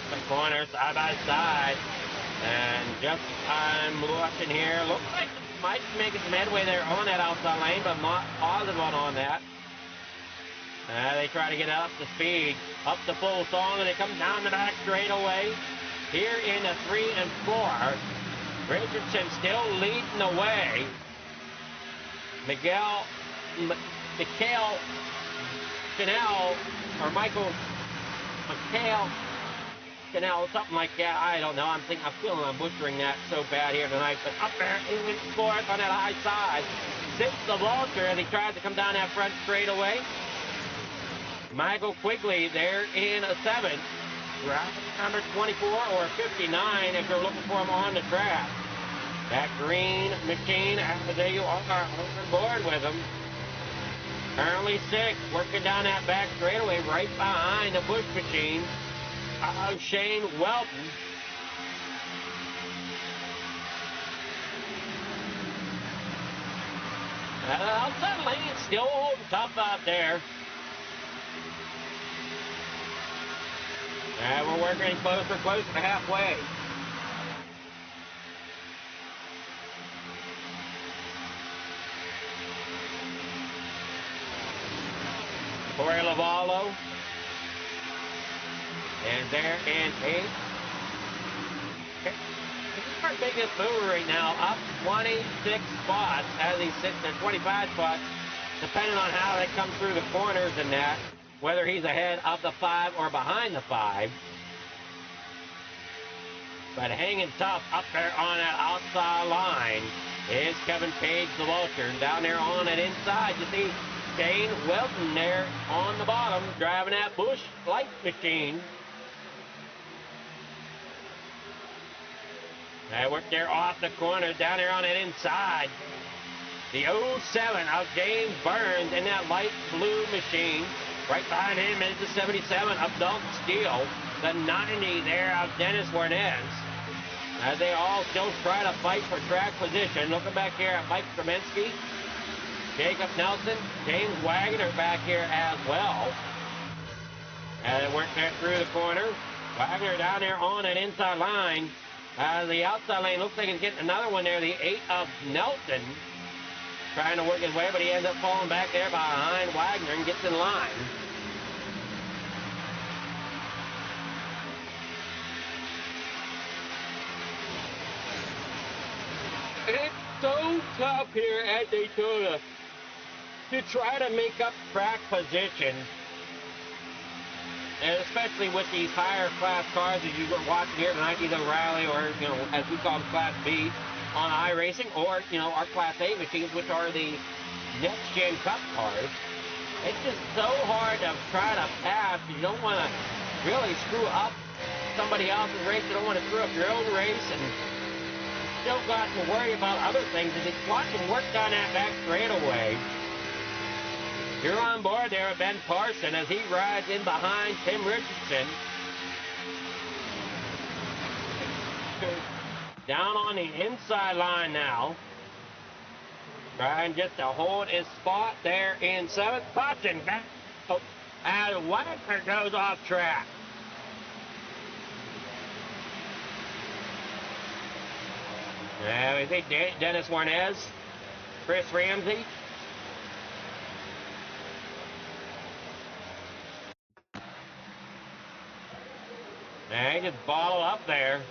The corner side by side. And just I'm looking here. Looks like it might be making some headway there on that outside lane, but I'm not positive on that. They try to get up to speed, up to full song, and they come down the back straightaway. Here in the 3 and 4. Richardson still leading the way. Mikhail Chanel, or Mikhail Chanel, something like that. I don't know. I'm feeling I'm butchering that so bad here tonight. But up there, in fourth on that high side. Sits the Vulture as he tries to come down that front straightaway. Michael Quigley there in a seventh. Number 24 or 59 if you're looking for him on the track. That green machine, there you are on board with him. Currently sixth, working down that back straightaway right behind the Bush machine. Shane Weldon. Outside lane still holding tough out there. And we're working closer to halfway. Corey Lavallo. And there in eighth. He's our biggest mover right now, up 26 spots as he sits at 25 spots, depending on how they come through the corners and that, whether he's ahead of the 5 or behind the 5. But hanging tough up there on that outside line is Kevin Page, the Vulture. Down there on it inside, you see Shane Weldon there on the bottom, driving that Bush light machine. They work there off the corner, down there on it inside. The 07 of James Burns in that light blue machine. Right behind him is the 77 of Dalton Steele. The 90 there of Dennis Warnez. As they all still try to fight for track position. Looking back here at Mike Stremensky, Jacob Nelson, James Wagoner back here as well. And they work there through the corner. Wagoner down there on an inside line. The outside lane looks like he's getting another one there. The 8 of Nelson trying to work his way, but he ends up falling back there behind Wagner and gets in line. It's so tough here at Daytona to try to make up track position, and especially with these higher class cars that you were watching here tonight, either Rally or, you know, as we call them, Class B on iRacing, or, you know, our Class A machines, which are the next-gen Cup cars. It's just so hard to try to pass. You don't want to really screw up somebody else's race. You don't want to screw up your own race, and still got to worry about other things. And just watch him work down that back straightaway. You're on board there with Ben Parson as he rides in behind Tim Richardson. Down on the inside line now. Trying just to hold his spot there in 7th. Watching back. Oh, as Wagner goes off track. Now, we see Dennis Warnez, Chris Ramsey. And he just bottle up there.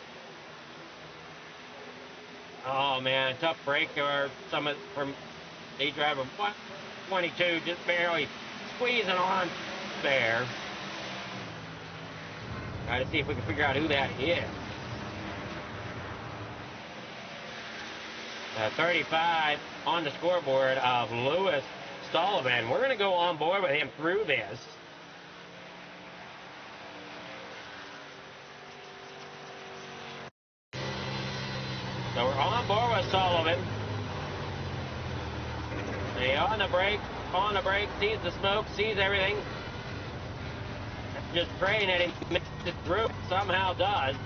Oh man, tough break or some from the driver 22, just barely squeezing on there. Try to see if we can figure out who that is. 35 on the scoreboard of Lewis Sullivan. We're going to go on board with him through this. So we're on board with Sullivan. He on the brake, sees the smoke, sees everything. Just praying that he makes it through. Somehow does.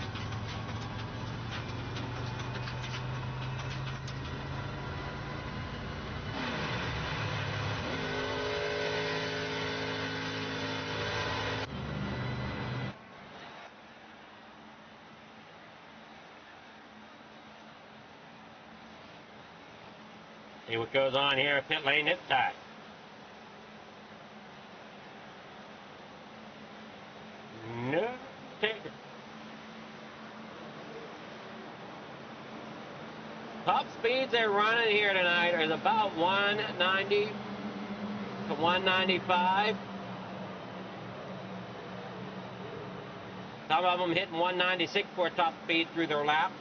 See what goes on here at pit lane this time. No ticket. speeds they're running here tonight is about 190 to 195. Some of them hitting 196 for top speed through their laps.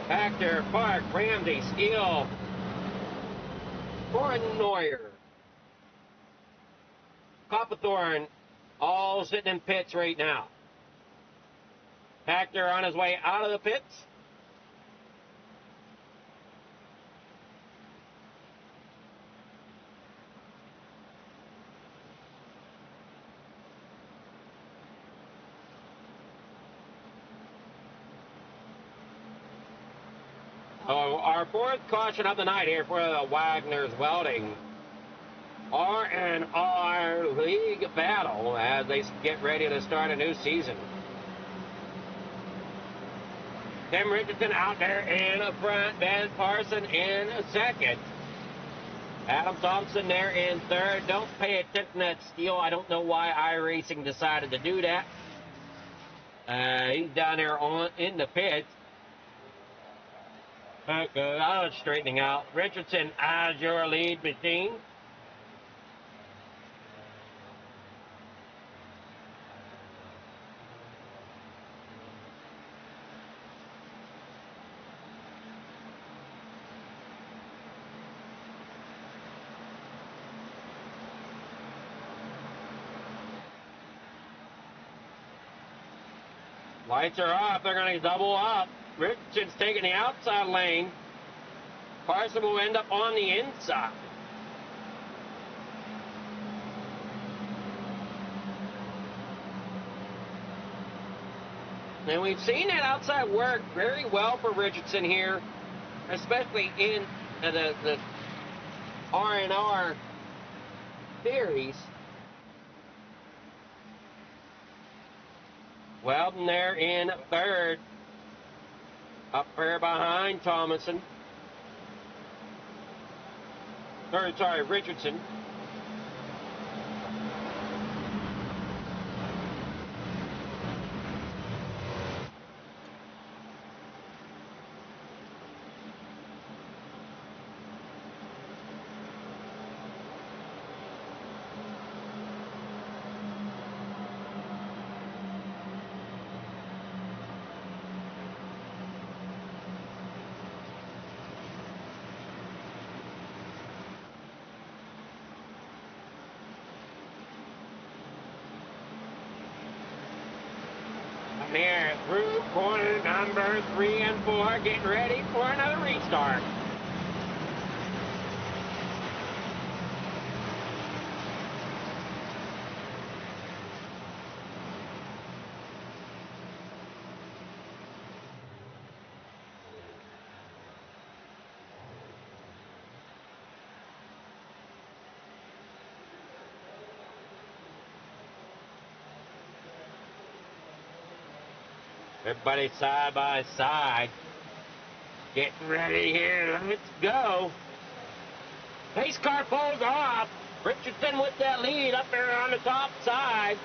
Factor, Park, Ramsey, Steele, Neuer, Coppathorne, all sitting in pits right now. Factor on his way out of the pits. Our fourth caution of the night here for the Wagoners Welding. RNR league battle as they get ready to start a new season. Tim Richardson out there in front, Ben Parson in second. Adam Thompson there in third. Don't pay attention to that Steele. I don't know why iRacing decided to do that. He's down there in the pits. Okay, I was straightening out. Richardson as your lead machine. Lights are off. They're going to double up. Richardson's taking the outside lane. Parson will end up on the inside. And we've seen that outside work very well for Richardson here, especially in the RNR series. Welding there in third. Up there behind Thomason. Sorry, Richardson. Here through corner number 3 and 4, getting ready for another restart. Everybody side by side. Getting ready here. Let's go. Pace car pulls off. Richardson with that lead up there on the top side.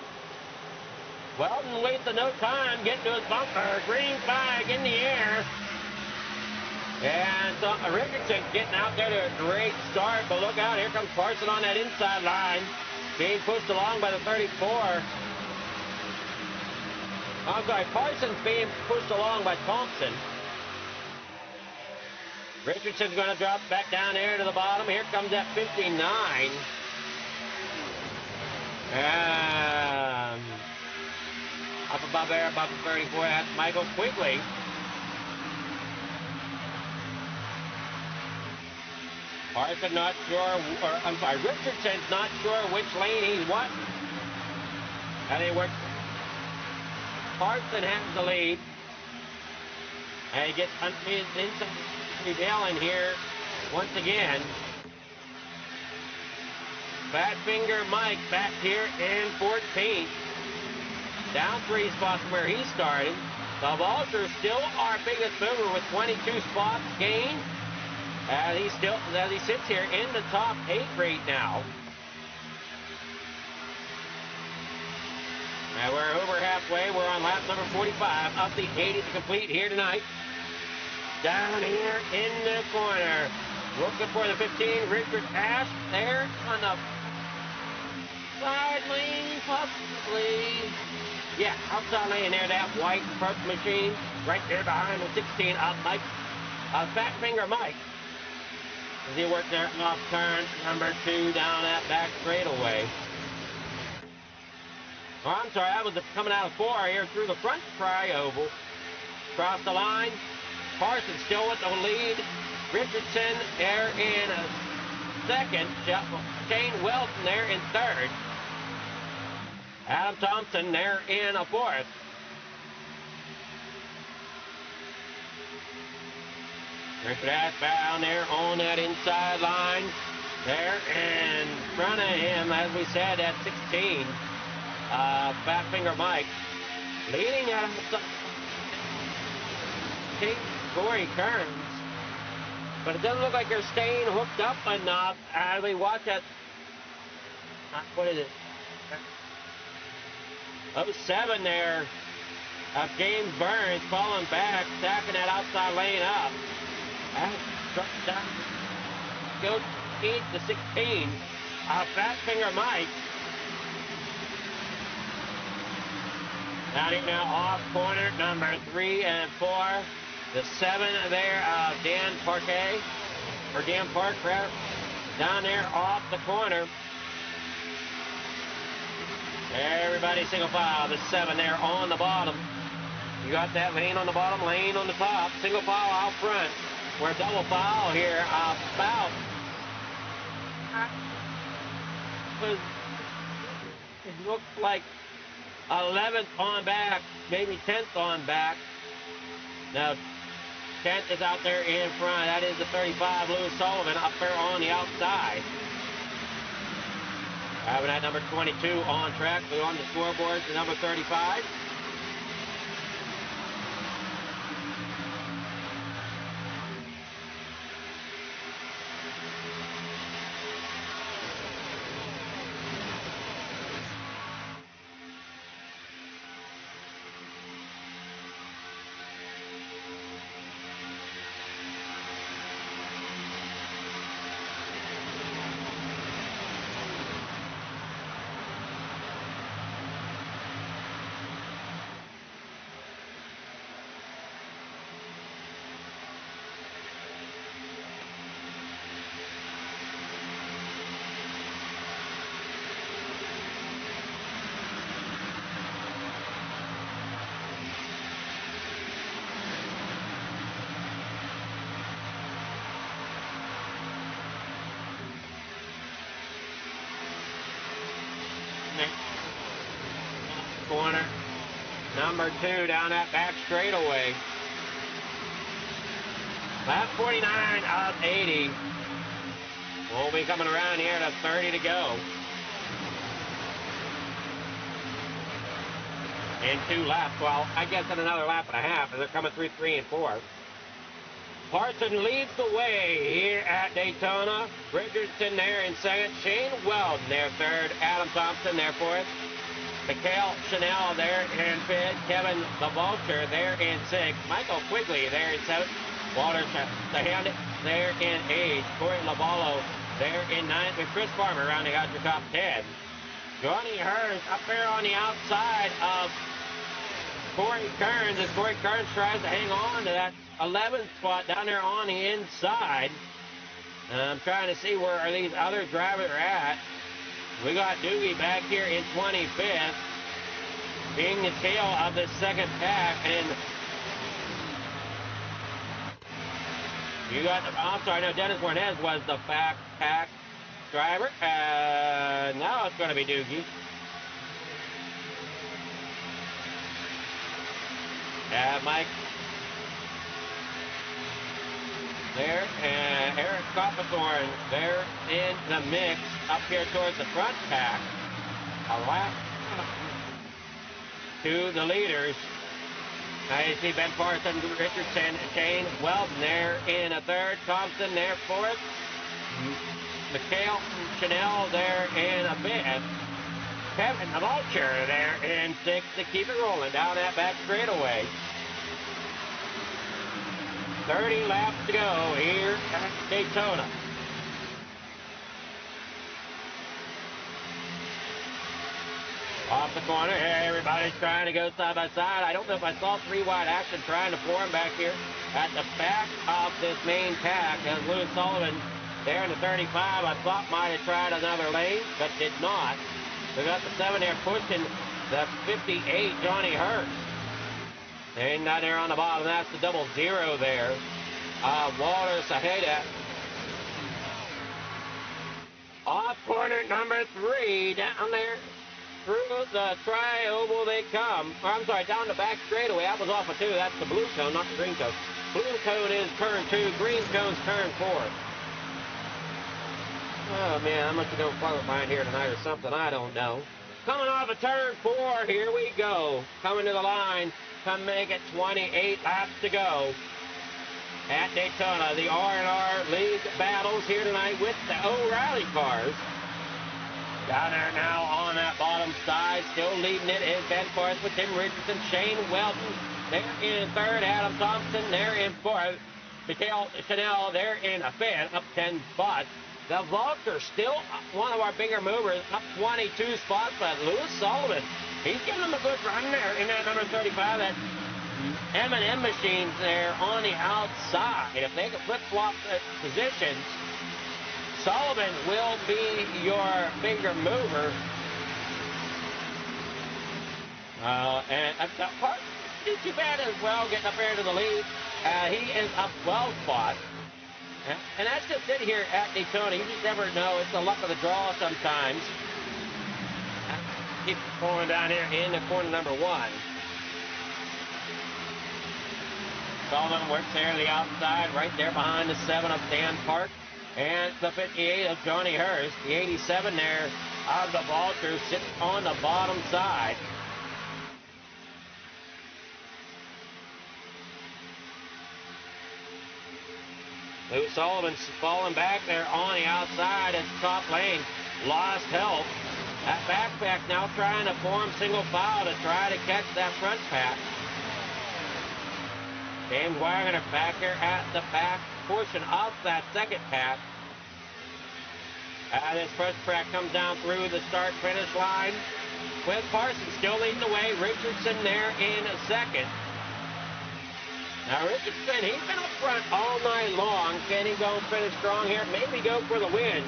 Weldon wasting no time getting to his bumper. Green flag in the air. And so Richardson getting out there to a great start. But look out, here comes Parson on that inside line. Being pushed along by the 34. I'm sorry, Parsons being pushed along by Thompson. Richardson's going to drop back down there to the bottom. Here comes that 59. And up above there, above the 34, that's Michael Quigley. Parson not sure, Richardson's not sure which lane he's what. And they work. Parson has the lead. And he gets inside Dale here once again. Fat Finger Mike back here in 14th. Down 3 spots from where he started. The Vultures still our biggest mover with 22 spots gained. As he sits here in the top 8 right now. Now we're over halfway. We're on lap number 45 of the 80th complete here tonight. Down here in the corner. Looking for the 15, Richard Ash there on the side lane, possibly. Yeah, outside lane there, that white purple machine. Right there behind the 16 of Mike. Fat Finger Mike. As he worked there off turn number 2 down that back straightaway. Oh, I'm sorry, that was coming out of 4 here through the front tri-oval. Across the line. Parsons still with the lead. Richardson there in a second. Shane Weldon there in third. Adam Thompson there in a fourth. Richard Ash down there on that inside line. There in front of him, as we said, at 16. Fat Finger Mike. Leading out of Corey Kearns. But it doesn't look like they're staying hooked up enough as we watch that. What is it? 07 there of James Burns falling back, stacking that outside lane up. Goes 8 to 16. Fat Finger Mike. Down here now off corner number 3 and 4. The 7 there of Dan Parquet, or Dan Park rather. Down there off the corner. Everybody single file. The 7 there on the bottom. You got that lane on the bottom, lane on the top. Single file out front. We're double file here about. It looks like 11th on back, maybe 10th on back. Now, 10th is out there in front. That is the 35, Lewis Sullivan, up there on the outside. Having that number 22 on track. We're on the scoreboard to number 35. Corner number 2 down that back straightaway. Lap 49 of 80. We'll be coming around here to 30 to go. And 2 laps. Well, I guess in another lap and a half, and they're coming through 3 and 4. Parson leads the way here at Daytona. Richardson there in second. Shane Weldon there third. Adam Thompson there fourth. Mikhail Chanel there in fifth. Kevin the Vulture there in sixth. Michael Quigley there in seventh. Walter the Hound there in eighth. Corey Lavallo there in ninth. With Chris Farmer rounding out your top 10. Johnny Hurst up there on the outside of Corey Kearns as Corey Kearns tries to hang on to that 11th spot down there on the inside. I'm trying to see where these other drivers are at. We got Doogie back here in 25th, being the tail of the second pack, and you got the, I'm sorry, no, Dennis Warnez was the back pack driver. Now it's going to be Doogie. Mike there, and Eric Copperthorne there in the mix up here towards the front pack. A lap to the leaders. Now you see Ben Parsons, Richardson, Shane Weldon there in a third. Thompson there fourth. Mikhail Chanel there in a fifth. Kevin the Vulture there in sixth to keep it rolling down that back straightaway. 30 laps to go here at Daytona. Off the corner, everybody's trying to go side by side. I don't know if I saw three wide action trying to form back here at the back of this main pack. As Lewis Sullivan there in the 35, I thought might have tried another lane, but did not. We got the 7 there pushing the 58, Johnny Hurt. And down there on the bottom, that's the 00 there. Walter Sajeda. Off corner number 3, down there through the tri-oval they come. Or, I'm sorry, down the back straightaway. That was off of 2. That's the blue cone, not the green cone. Blue cone is turn 2. Green cone's turn 4. Oh, man, I must have gone far behind here tonight or something. I don't know. Coming off of turn 4, here we go. Coming to the line to make it 28 laps to go at Daytona. The RNR League battles here tonight with the O'Reilly cars. Down there now on that bottom side, still leading it is Ben Forrest with Tim Richardson, Shane Weldon there in third, Adam Thompson there in fourth, Mikhail Chanel there in a fifth, up 10 spots. The Vulture still one of our bigger movers, up 22 spots, but Lewis Sullivan, he's giving them a good run there in that number 35, that M&M machines there on the outside. If they can flip-flop the positions, Sullivan will be your bigger mover. And that part is too bad as well, getting up there to the lead. He is up 12 spots. And that's just it here at Daytona. You just never know. It's the luck of the draw sometimes. Keep going down here in the corner number 1. Sullivan works there to the outside, right there behind the 7 of Dan Park. And the 58 of Johnny Hurst. The 87 there of the Vulture sits on the bottom side. Lou Sullivan's falling back there on the outside at the top lane. Lost help. That backpack now trying to form single file to try to catch that front pack. James Wagoner back here at the back portion of that second pack. This first pack comes down through the start-finish line with Parsons still leading the way. Richardson there in second. Now Richardson, he's been up front all night long. Can he go finish strong here? Maybe go for the win.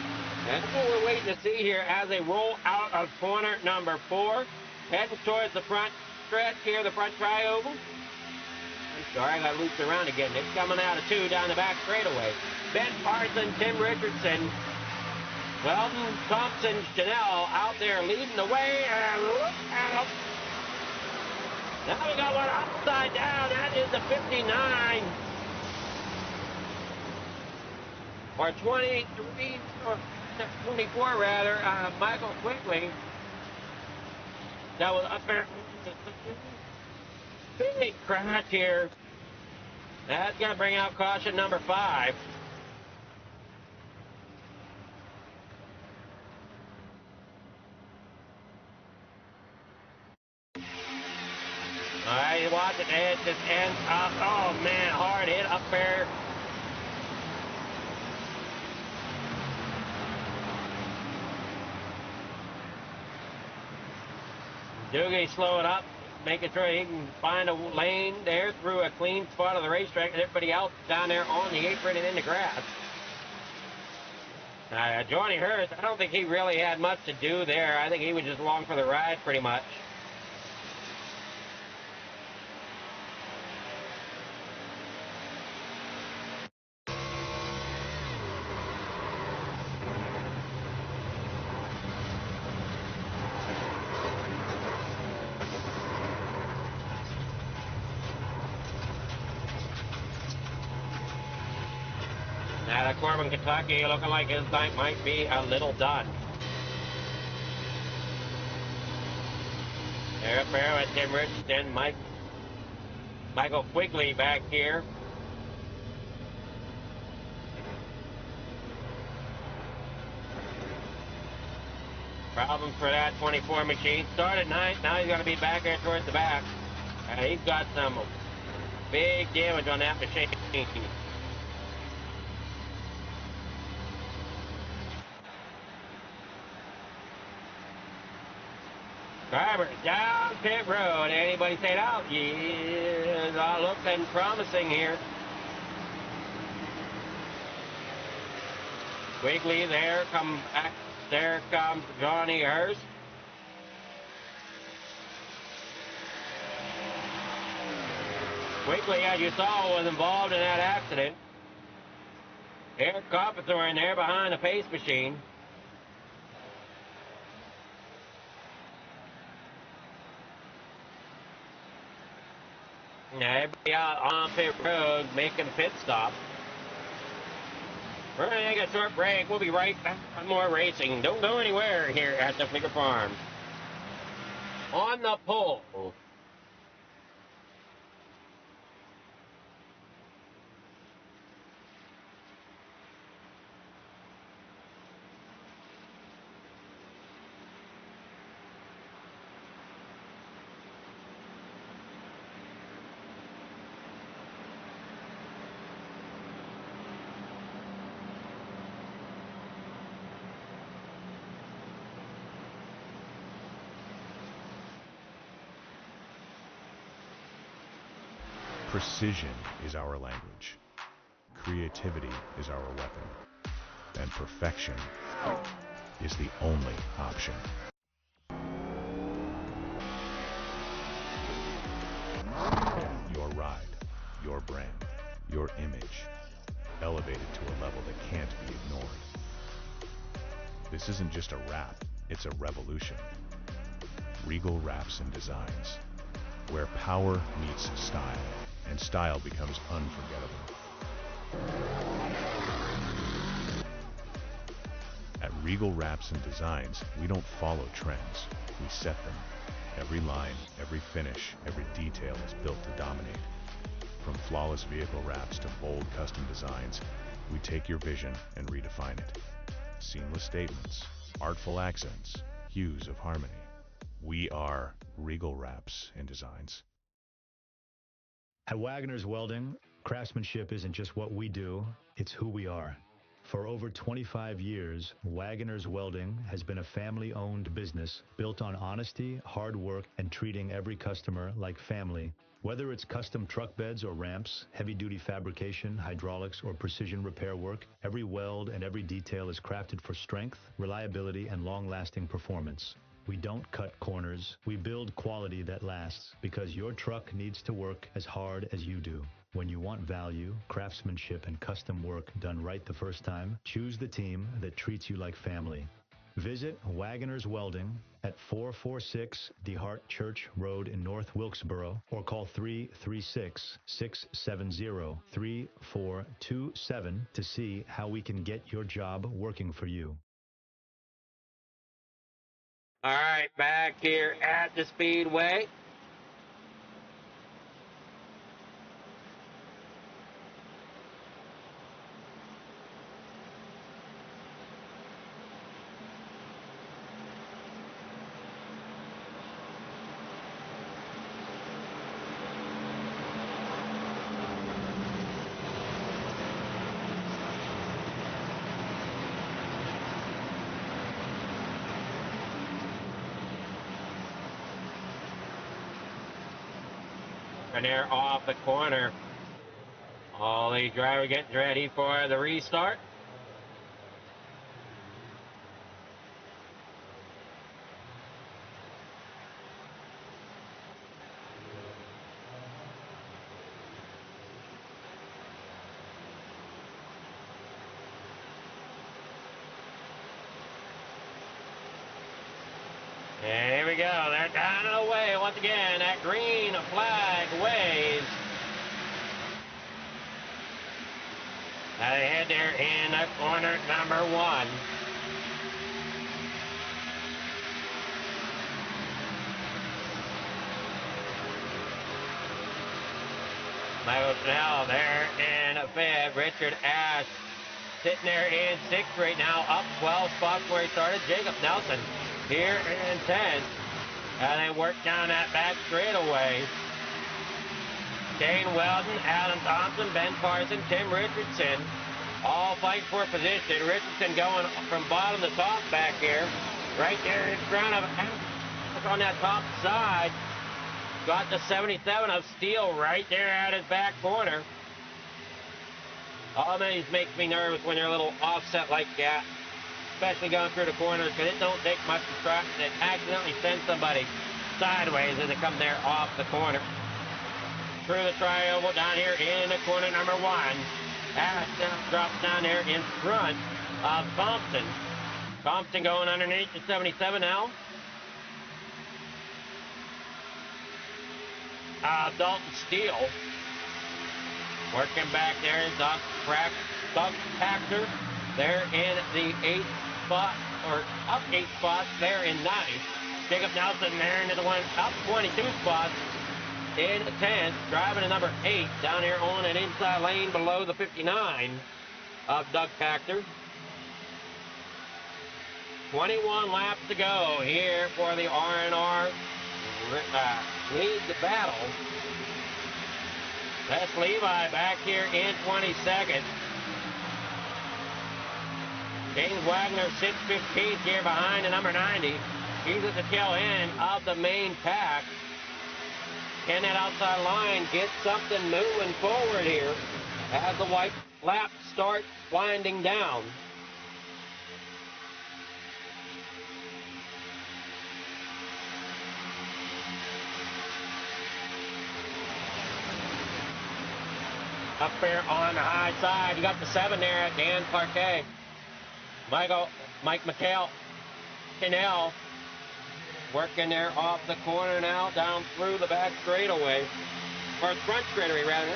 That's what we're waiting to see here as they roll out of corner number 4. Heading towards the front stretch here, the front tri-oval. I'm sorry, I got looped around again. It's coming out of 2 down the back straightaway. Ben Parsons, Tim Richardson, Weldon, Thompson, Chanel out there leading the way. And look out. Now we got one upside down. That is the 59. Or 23, or 24 rather, Michael Quigley. That was up there. Big crash here. That's going to bring out caution number 5. All right, you watch it, it just ends up. Oh, man, hard hit up there. Doogie slowing up, making sure he can find a lane there through a clean spot of the racetrack, and everybody else down there on the apron and in the grass. Johnny Hurst, I don't think he really had much to do there. I think he was just along for the ride pretty much. Out of Corbin, Kentucky, looking like his night might be a little done. They're up there with Tim Richardson, Michael Quigley back here. Problem for that 24 machine. Started nice, now he's going to be back there towards the back. He's got some big damage on that machine. Drivers down pit road. Anybody say it out? Yeah, all looking promising here. Quigley there, come back. There comes Johnny Hurst. Quigley, as you saw, was involved in that accident. Eric Copperthorne there behind the pace machine. Now everybody out on pit road making a pit stop. We're going to take a short break. We'll be right back with more racing. Don't go anywhere here at the Fleeger Farm. On the pole. Precision is our language. Creativity is our weapon. And perfection is the only option. Your ride, your brand, your image, elevated to a level that can't be ignored. This isn't just a wrap, it's a revolution. Regal Wraps and Designs, where power meets style, and style becomes unforgettable. At Regal Wraps and Designs, we don't follow trends, we set them. Every line, every finish, every detail is built to dominate. From flawless vehicle wraps to bold custom designs, we take your vision and redefine it. Seamless statements, artful accents, hues of harmony. We are Regal Wraps and Designs. At Wagoners Welding, craftsmanship isn't just what we do, it's who we are. For over 25 years, Wagoners Welding has been a family-owned business built on honesty, hard work, and treating every customer like family. Whether it's custom truck beds or ramps, heavy-duty fabrication, hydraulics, or precision repair work, every weld and every detail is crafted for strength, reliability, and long-lasting performance. We don't cut corners, we build quality that lasts, because your truck needs to work as hard as you do. When you want value, craftsmanship, and custom work done right the first time, choose the team that treats you like family. Visit Wagoners Welding at 446 DeHart Church Road in North Wilkesboro, or call 336-670-3427 to see how we can get your job working for you. All right, back here at the Speedway. And they're off the corner. All the driver getting ready for the restart. And here we go. They're down and away once again. That green flag waves. Now they head inside there in corner number 1. Michael Snell there in 5th. Richard Ash sitting there in 6th right now, up 12 spots where he started. Jacob Nelson here in 10th. And they work down that back straightaway. Dane Weldon, Alan Thompson, Ben Carson, Tim Richardson, all fighting for position. Richardson going from bottom to top back here. Right there in front of on that top side. Got the 77 of Steele right there at his back corner. All these makes me nervous when they're a little offset like that, especially going through the corners, because it don't take much to try to accidentally send somebody sideways as they come there off the corner. Through the tri-oval down here in the corner number 1. Ash drops down there in front of Thompson. Thompson going underneath the 77 now. Dalton Steele working back there. Doug Paxter there in the 8th spot, or up 8 spots there in 9th. Jacob Nelson there into the one up 22 spots in 10th, driving to number 8 down here on an inside lane below the 59 of Doug Paxter. 21 laps to go here for the RNR lead the battle. That's Levi back here in 22nd. James Wagner sits 15th here behind the number 90. He's at the tail end of the main pack. Can that outside line get something moving forward here as the white lap starts winding down? Up there on the high side, you got the 7 there at Dan Parquet. Mike McHale, Canell, working there off the corner now, down through the back straightaway. Or front straightaway, rather.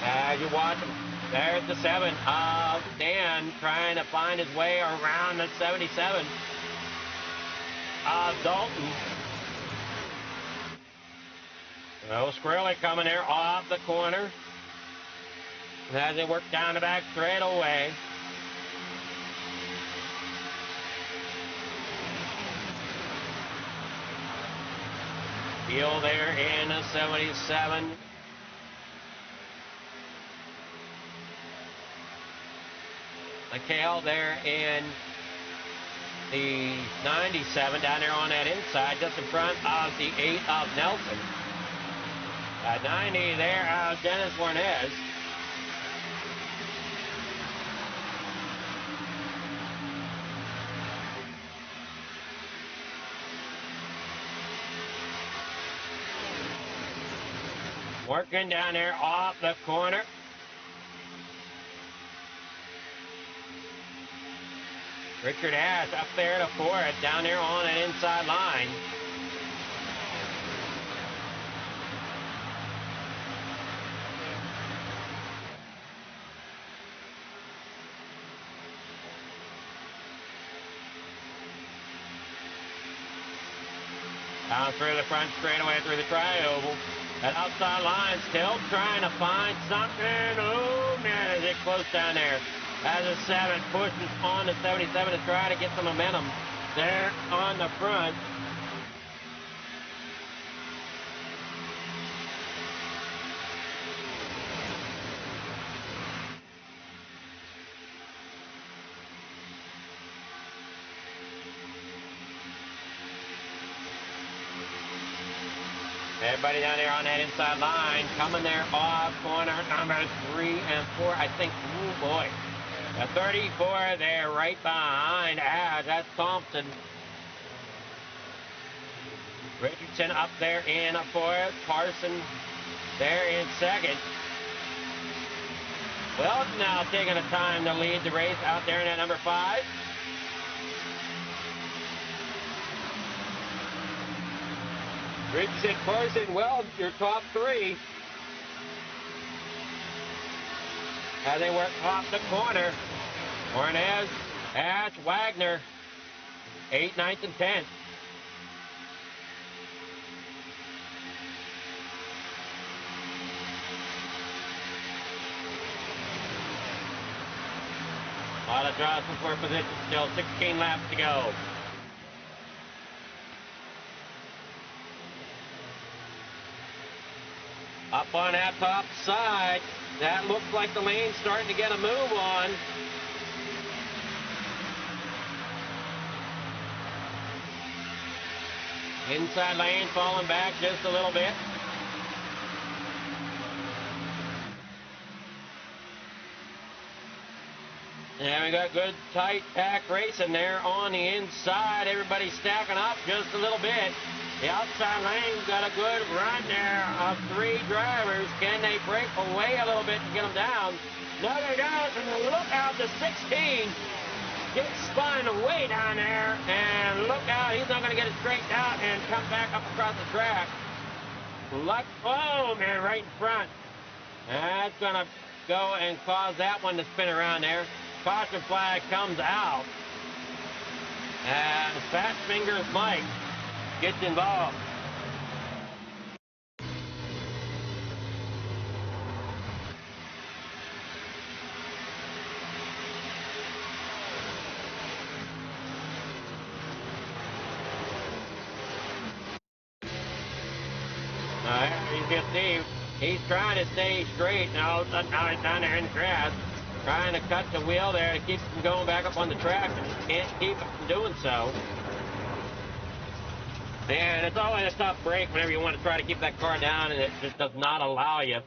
As you watch him, there's the 7 of Dan trying to find his way around the 77 of Dalton. So Squirrely coming there off the corner as they work down the back straightaway. Deal there in the 77. McHale there in the 97 down there on that inside, just in front of the 8 of Nelson. At 90 there of Dennis Warnez. Working down there off the corner. Richard Ash up there to 4th, down there on an inside line. Down through the front straightaway through the tri-oval. That outside line still trying to find something. Oh, man, is it close down there. As a 7 pushes on the 77 to try to get some momentum there on the front. Everybody down there on that inside line, coming there off corner number 3 and 4, I think. Oh, boy. The 34 there right behind Ash. That's Thompson. Richardson up there in 4th. Carson there in 2nd. Weldon now taking the time to lead the race out there in that number 5. Richardson, Carson, Weld, your top three. As they work off the corner. Ornez, Ash, Wagner, 8th, 9th, and 10th. A lot of jostling for position still, 16 laps to go. Up on that top side, that looks like the lane's starting to get a move on. Inside lane falling back just a little bit. And we got good tight pack racing there on the inside. Everybody's stacking up just a little bit. The outside lane's got a good run there of 3 drivers. Can they break away a little bit and get them down? No, they don't. And look out, the 16 gets spun way down there. And look out, he's not going to get it straightened out and come back up across the track. Oh, man, right in front. That's going to go and cause that one to spin around there. Caution flag comes out. And Fat Fingers Mike gets involved. You can see he's trying to stay straight. Now he's down there in the grass, trying to cut the wheel there to keep him going back up on the track, and he can't keep it from doing so. And it's always a tough break whenever you want to try to keep that car down, and it just does not allow you.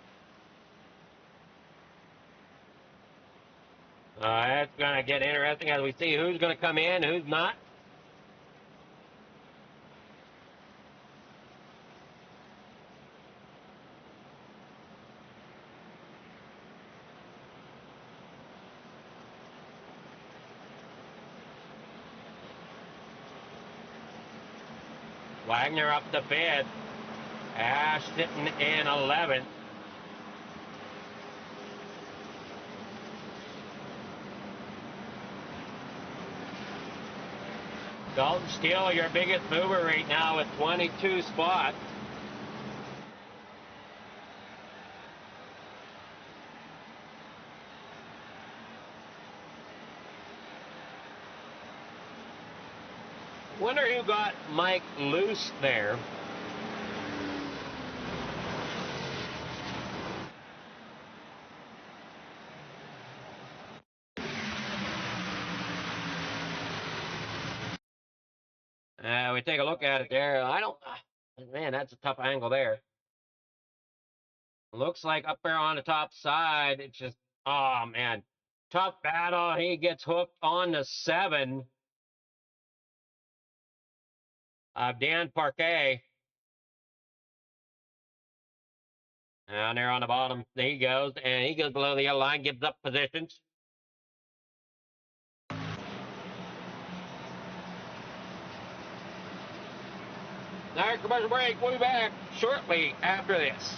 That's going to get interesting as we see who's going to come in, who's not. Wagner up to 5th. Ash sitting in 11th. Dalton Steele, your biggest mover right now with 22 spots. Wonder who got Mike loose there. We take a look at it there. Man, that's a tough angle there. Looks like up there on the top side, it's just, oh man, tough battle. He gets hooked on the 7. Dan Parquet. Down there on the bottom, there he goes, and he goes below the yellow line, gives up positions. All right, commercial break. We'll be back shortly after this.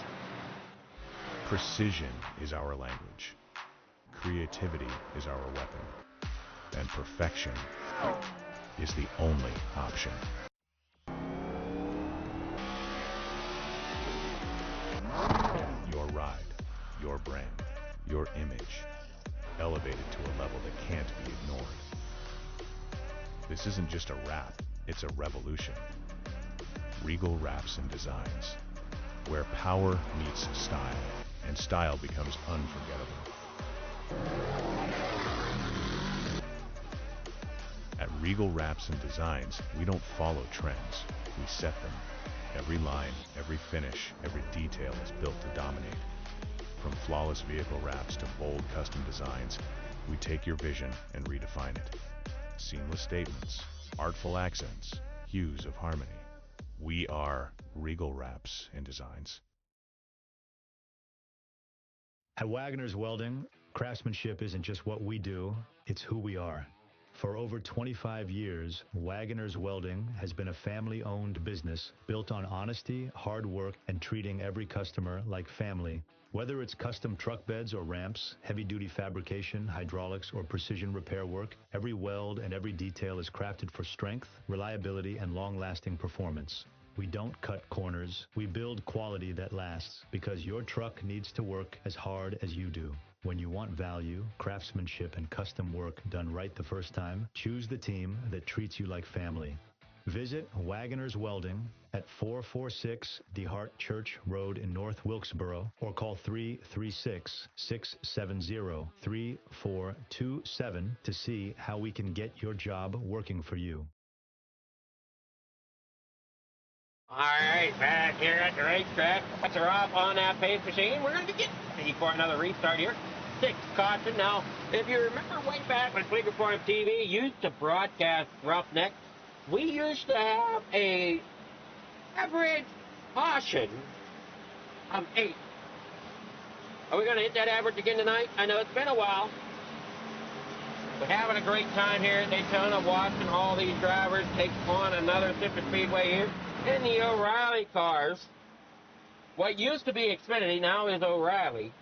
Precision is our language. Creativity is our weapon. And perfection is the only option. Your ride, your brand, your image, elevated to a level that can't be ignored. This isn't just a wrap, it's a revolution. Regal Wraps and Designs, where power meets style, and style becomes unforgettable. At Regal Wraps and Designs, we don't follow trends, we set them. Every line, every finish, every detail is built to dominate. From flawless vehicle wraps to bold custom designs, we take your vision and redefine it. Seamless statements, artful accents, hues of harmony. We are Regal Wraps and Designs. At Wagoners Welding, craftsmanship isn't just what we do, it's who we are. For over 25 years, Wagoners Welding has been a family-owned business built on honesty, hard work, and treating every customer like family. Whether it's custom truck beds or ramps, heavy-duty fabrication, hydraulics, or precision repair work, every weld and every detail is crafted for strength, reliability, and long-lasting performance. We don't cut corners. We build quality that lasts because your truck needs to work as hard as you do. When you want value, craftsmanship, and custom work done right the first time, choose the team that treats you like family. Visit Wagoners Welding at 446 DeHart Church Road in North Wilkesboro or call 336-670-3427 to see how we can get your job working for you. All right, back here at the racetrack. Lights are off on that pace machine. We're going to get ready for another restart here. 6 caution. Now, if you remember way back when Fleet Reform TV used to broadcast Roughneck, we used to have a average caution of 8. Are we going to hit that average again tonight? I know it's been a while. We're having a great time here at Daytona, watching all these drivers take on another super speedway here in the O'Reilly cars. What used to be Xfinity now is O'Reilly.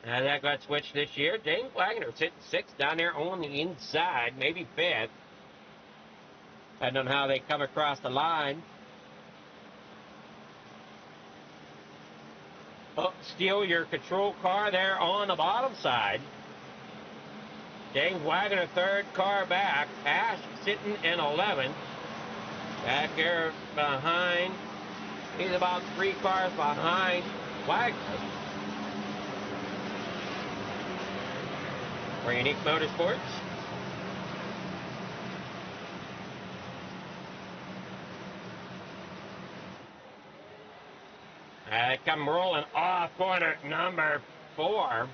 And that got switched this year. James Wagner sitting 6th down there on the inside, maybe 5th. Depending on how they come across the line. Oh, steal your control car there on the bottom side. James Wagner, 3rd car back. Ash sitting in 11th. Back there behind. He's about 3 cars behind Wagner. For Unique Motorsports. Come rolling off corner number 4.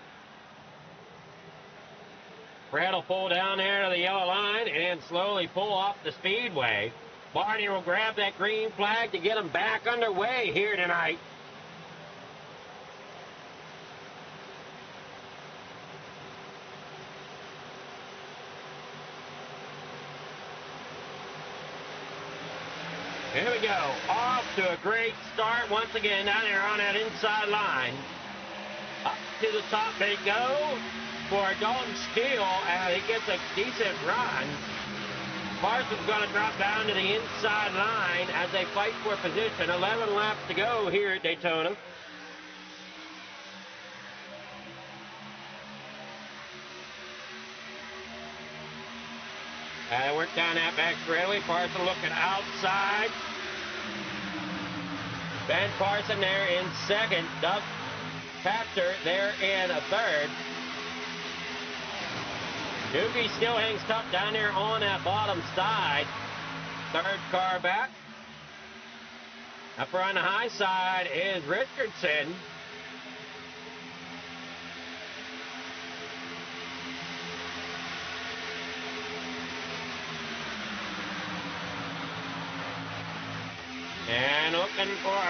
Brad will pull down there to the yellow line and slowly pull off the speedway. Barney will grab that green flag to get him back underway here tonight. Here we go. Off to a great start once again down there on that inside line. Up to the top they go for Dalton Steele, and he gets a decent run. Parsons going to drop down to the inside line as they fight for position. 11 laps to go here at Daytona. And work down that back straightaway. Parson looking outside. Ben Parson there in 2nd. Doug Papter there in 3rd. Doogie still hangs tough down there on that bottom side. 3rd car back. Up on the high side is Richardson. And looking for,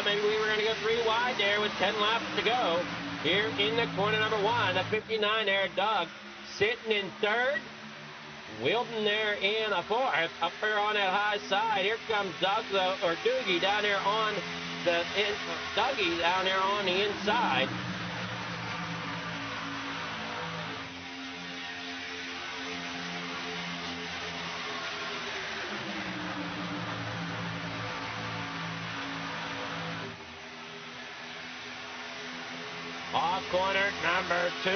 maybe we were going to go 3 wide there with 10 laps to go. Here in the corner number 1, the 59 there, Doug, sitting in 3rd. Wilton there in 4th. Up there on that high side, here comes Doogie down there on the, Dougie down there on the inside. Off corner number 2.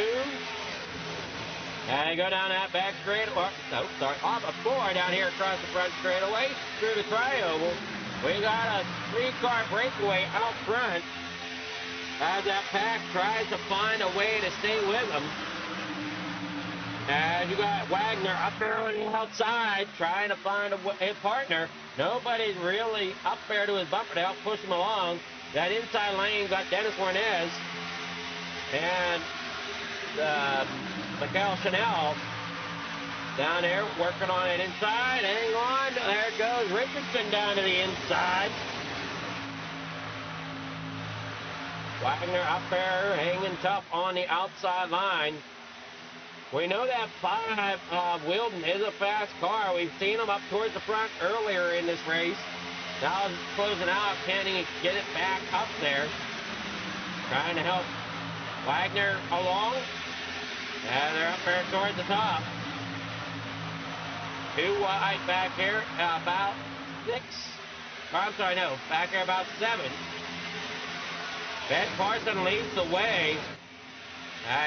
And go down that back straight. Off a 4 down here across the front straightaway through the tri-oval. We got a 3-car breakaway out front as that pack tries to find a way to stay with them. And you got Wagner up there on the outside trying to find a partner. Nobody's really up there to his bumper to help push him along. That inside lane got Dennis Warnez and Miguel Chanel down there working on it inside. Hang on. There goes Richardson down to the inside. Wagner up there hanging tough on the outside line. We know that 5 Welding is a fast car. We've seen him up towards the front earlier in this race. Now it's closing out. Can he get it back up there? Trying to help Wagner along. And they're up there towards the top. 2 wide back here, about 6. Or I'm sorry, no, back here about 7. Ben Carson leads the way.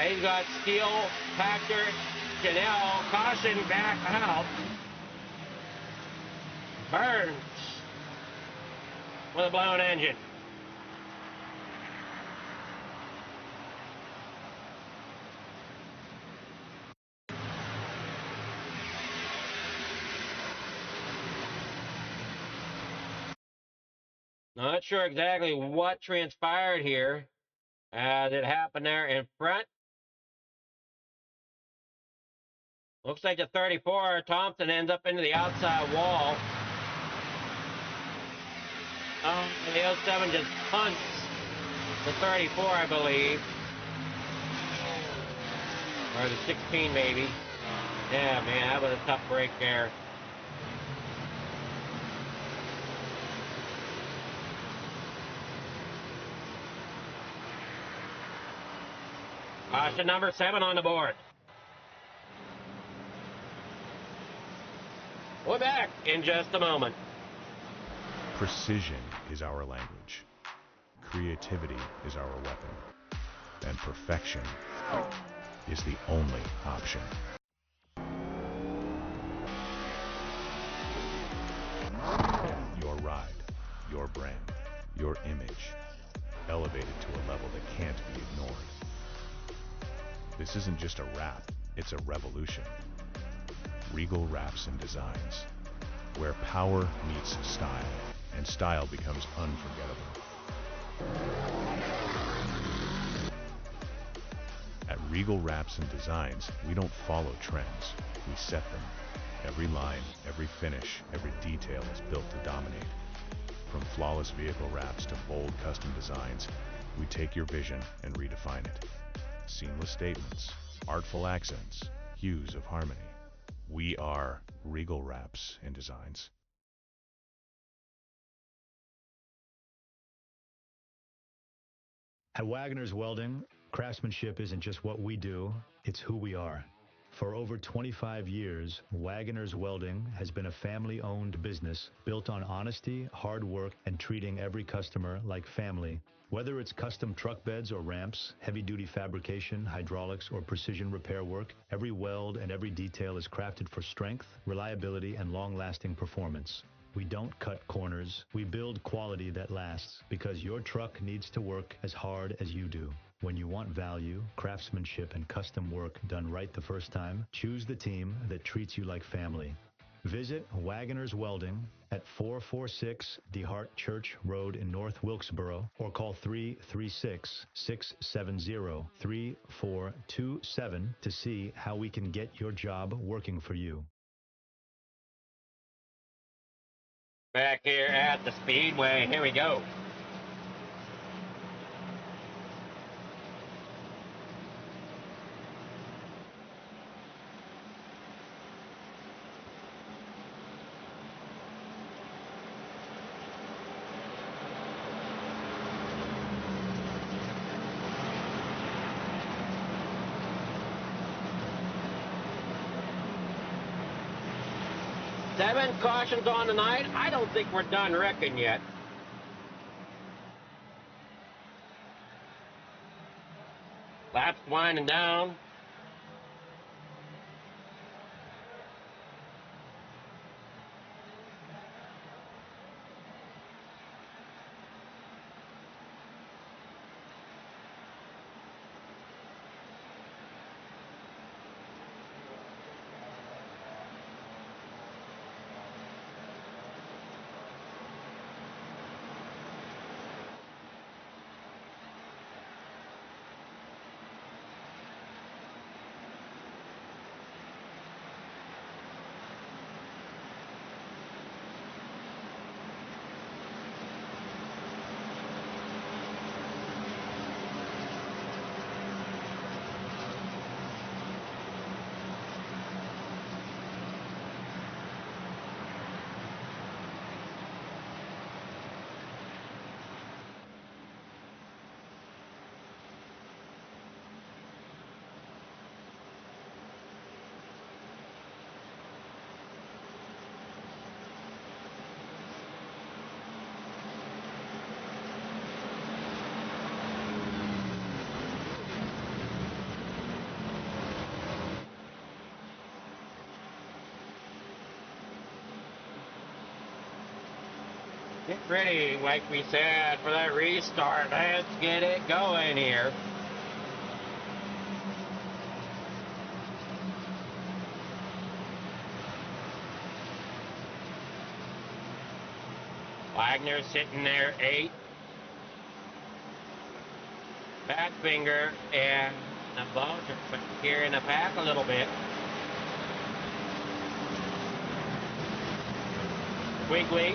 He's got Steele, Pachter, Janelle, caution back out. Burns with a blown engine. Not sure exactly what transpired here as it happened there in front. Looks like the 34, Thompson, ends up into the outside wall. The 07 just punts the 34, I believe. Or the 16, maybe. Yeah, man, that was a tough break there. Caution number 7 on the board. We're back in just a moment. Precision is our language. Creativity is our weapon. And perfection is the only option. Your ride, your brand, your image, elevated to a level that can't be ignored. This isn't just a wrap, it's a revolution. Regal Wraps and Designs, where power meets style, and style becomes unforgettable. At Regal Wraps and Designs, we don't follow trends, we set them. Every line, every finish, every detail is built to dominate. From flawless vehicle wraps to bold custom designs, we take your vision and redefine it. Seamless statements, artful accents, hues of harmony. We are Regal Wraps and Designs. At Wagoners Welding, craftsmanship isn't just what we do, it's who we are. For over 25 years, Wagoners Welding has been a family-owned business built on honesty, hard work, and treating every customer like family. Whether it's custom truck beds or ramps, heavy-duty fabrication, hydraulics, or precision repair work, every weld and every detail is crafted for strength, reliability, and long-lasting performance. We don't cut corners, we build quality that lasts, because your truck needs to work as hard as you do. When you want value, craftsmanship, and custom work done right the first time, choose the team that treats you like family. Visit Wagoners Welding at 446 DeHart Church Road in North Wilkesboro, or call 336-670-3427 to see how we can get your job working for you. Back here at the Speedway, here we go. Seven cautions on the night. I don't think we're done wrecking yet. Laps winding down. Get ready, like we said, for that restart. Let's get it going here. Wagner sitting there 8. Back finger and the boat here in the back a little bit. Quigley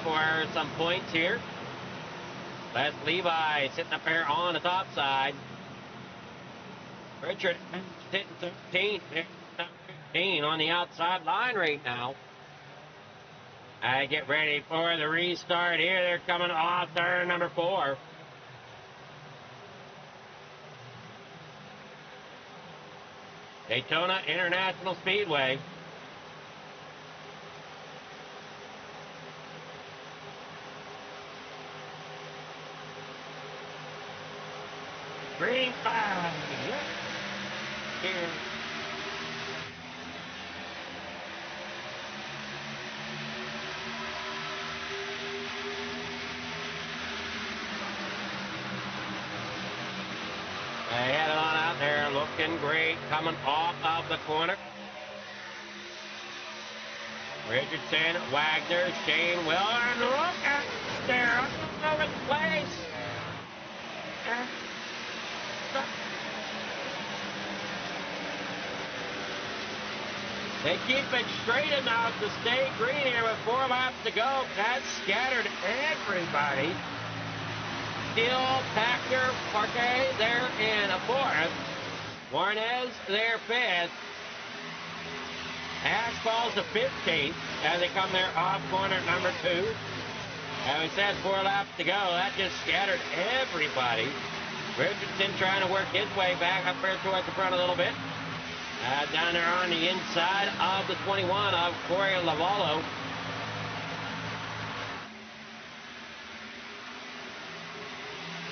for some points here. Les Levi sitting up there on the top side. Richard sitting 13, 15 on the outside line right now. I get ready for the restart here. They're coming off turn number 4. Daytona International Speedway. Green flag. Here. They had it on out there, looking great, coming off of the corner. Richardson, Wagner, Shane Willer, and look at there, all over the place. They keep it straight enough to stay green here with 4 laps to go. That scattered everybody. Still Packer, Parquet there in a 4th. Warnes there 5th. Ash falls to 15th as they come there off corner number 2. As we said, 4 laps to go. That just scattered everybody. Richardson trying to work his way back up there towards the front a little bit. Down there on the inside of the 21 of Corey Lavallo.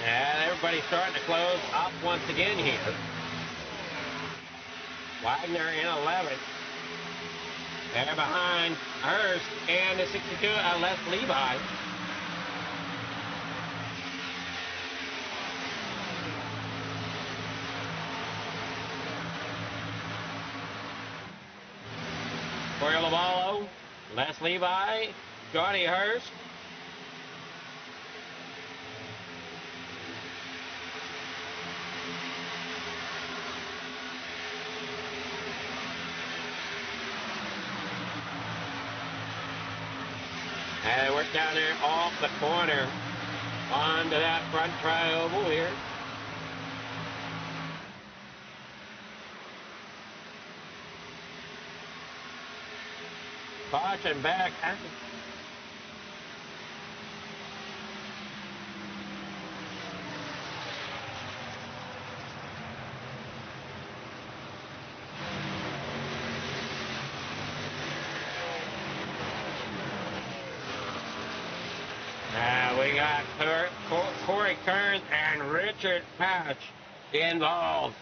And everybody's starting to close up once again here. Wagner in 11th. There behind Hurst and the 62 Les Levi. Corey Lavallo, Les Levi, Johnny Hurst. And we're down there off the corner onto that front tri-oval here. Caution back. We got Corey Kearns and Richard Patch involved.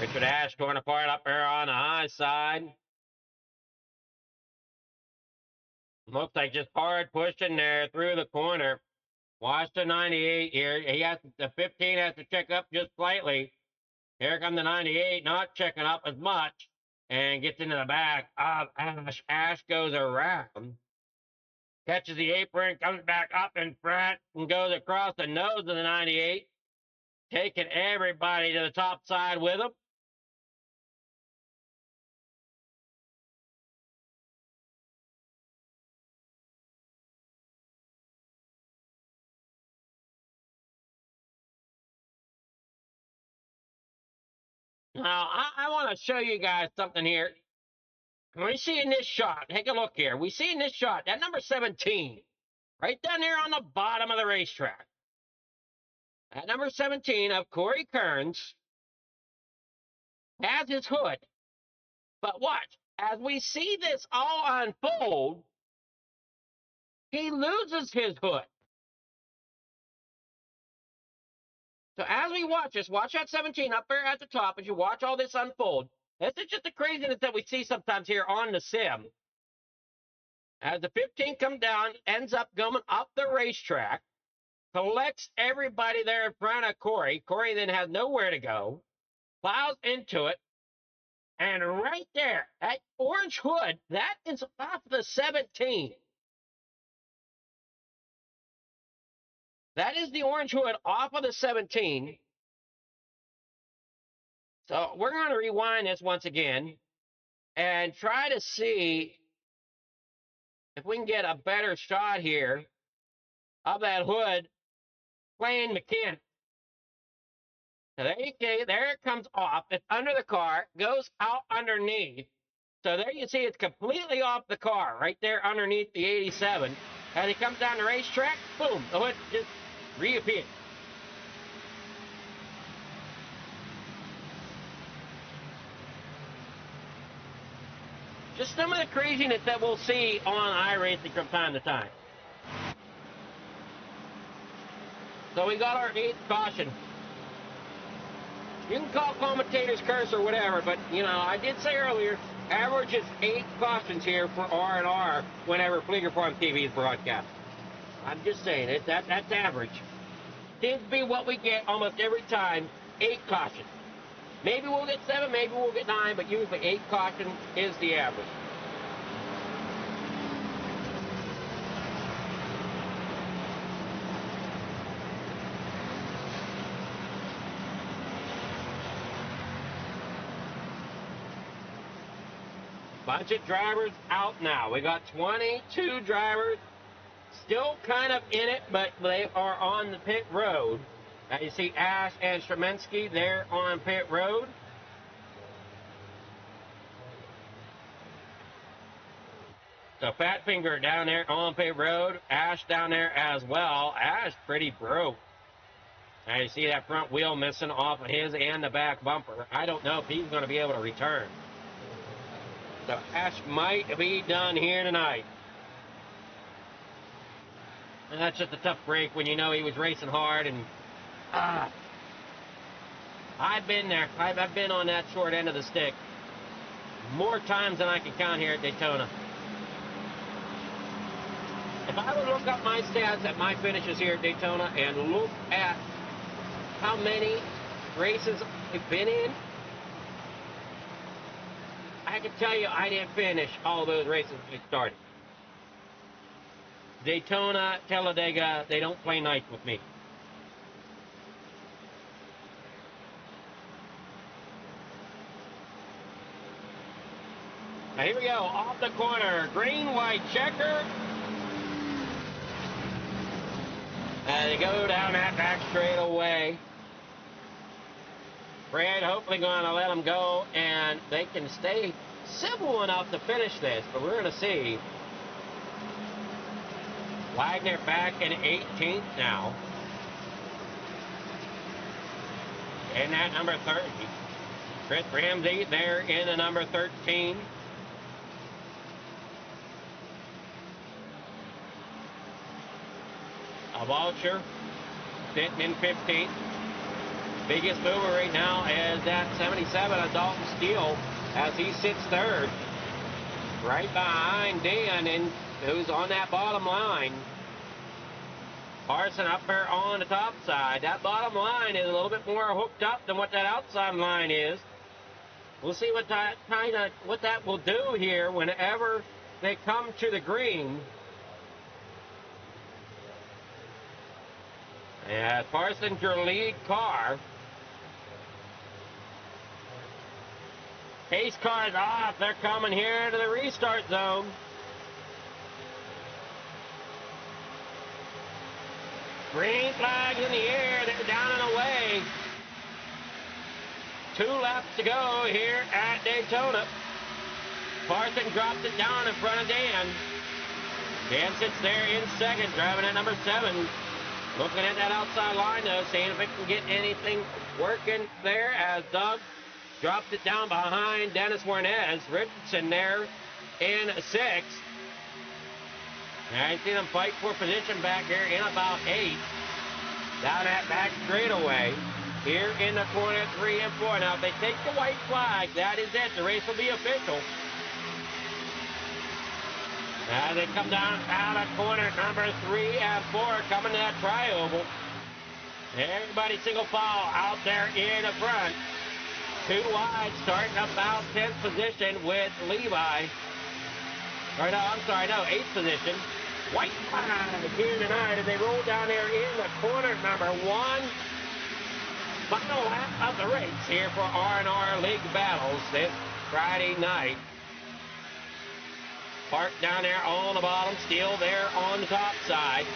Richard Ash torn apart up there on the high side. Looks like just hard pushing there through the corner. Watch the 98 here. The 15 has to check up just slightly. Here comes the 98, not checking up as much, and gets into the back of Ash. Ash goes around, catches the apron, comes back up in front, and goes across the nose of the 98, taking everybody to the top side with him. Now, I want to show you guys something here. We see in this shot, take a look here. We see in this shot, that number 17, right down there on the bottom of the racetrack. That number 17 of Corey Kearns has his hood. But watch, as we see this all unfold, he loses his hood. So as we watch this, watch that 17 up there at the top as you watch all this unfold. This is just the craziness that we see sometimes here on the sim. As the 15 comes down, ends up going up the racetrack, collects everybody there in front of Corey. Corey then has nowhere to go, plows into it, and right there, that orange hood, that is off the 17. That is the orange hood off of the 17. So we're going to rewind this once again and try to see if we can get a better shot here of that hood playing mechanic. So there you go, there it comes off. It's under the car, goes out underneath. So there you see it's completely off the car, right there underneath the 87. As he comes down the racetrack, boom, the hood just reappears. Just some of the craziness that we'll see on iRacing from time to time. So we got our 8th caution. You can call commentators curse or whatever, but, you know, I did say earlier, average is 8 cautions here for RNR whenever Flieger Farm TV is broadcast. I'm just saying, that's average. Seems to be what we get almost every time, 8 cautions. Maybe we'll get 7, maybe we'll get 9, but usually 8 cautions is the average. Bunch of drivers out now. We got 22 drivers still kind of in it, but they are on the pit road. Now you see Ash and Stremensky there on pit road. So Fat Finger down there on pit road. Ash down there as well. Ash pretty broke. Now you see that front wheel missing off of his and the back bumper. I don't know if he's going to be able to return. So Ash might be done here tonight. And that's just a tough break when you know he was racing hard and I've been there. I've been on that short end of the stick more times than I can count here at Daytona. If I would look up my stats at my finishes here at Daytona and look at how many races I've been in, I can tell you I didn't finish all those races we started. Daytona, Talladega, they don't play nice with me. Now here we go, off the corner, green, white checker. And they go down that back straightaway. Fred hopefully going to let them go, and they can stay civil enough to finish this, but we're going to see. Wagner back in 18th now. In that number 30. Chris Ramsey there in the number 13. A Vulture sitting in 15th. Biggest mover right now is that 77 of Dalton Steele as he sits third. Right behind Dan, and who's on that bottom line. Parson up there on the top side. That bottom line is a little bit more hooked up than what that outside line is. We'll see what that will do here whenever they come to the green. Yeah, Parsons your lead car. Pace car's off. They're coming here to the restart zone. Green flag in the air. They're down and away. 2 laps to go here at Daytona. Parson drops it down in front of Dan. Dan sits there in second, driving at number 7. Looking at that outside line, though, seeing if it can get anything working there as Doug drops it down behind Dennis Warnez. Richardson there in 6th. And I see them fight for position back here in about 8th. down that back straightaway. Here in the corner, 3 and 4. Now, if they take the white flag, that is it. The race will be official. Now they come down out of corner number 3 and 4, coming to that tri-oval. Everybody single file out there in the front. 2 wide, starting about 10th position with Levi. Or no, I'm sorry, no, 8th position. White flag here tonight as they roll down there in the corner number 1. Final lap of the race here for RNR League Battles this Friday night. Parked down there on the bottom, still there on the top side.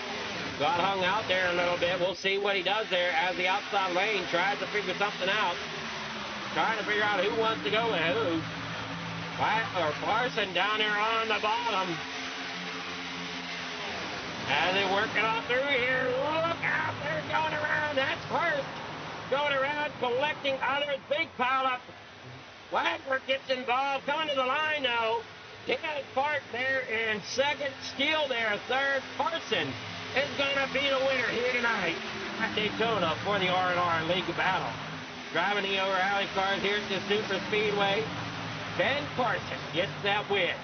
Got hung out there a little bit. We'll see what he does there as the outside lane tries to figure something out. Trying to figure out who wants to go with who. Larson down there on the bottom. As they work it on through here. Look out, they're going around. That's first. Going around, collecting others. Big pile up. Wagner gets involved. Coming to the line now. Dan Park there in second. Steele there third. Parson is going to be the winner here tonight at Daytona for the R&R League Battle. Driving the over-alley cars here at the Super Speedway. Ben Parson gets that win.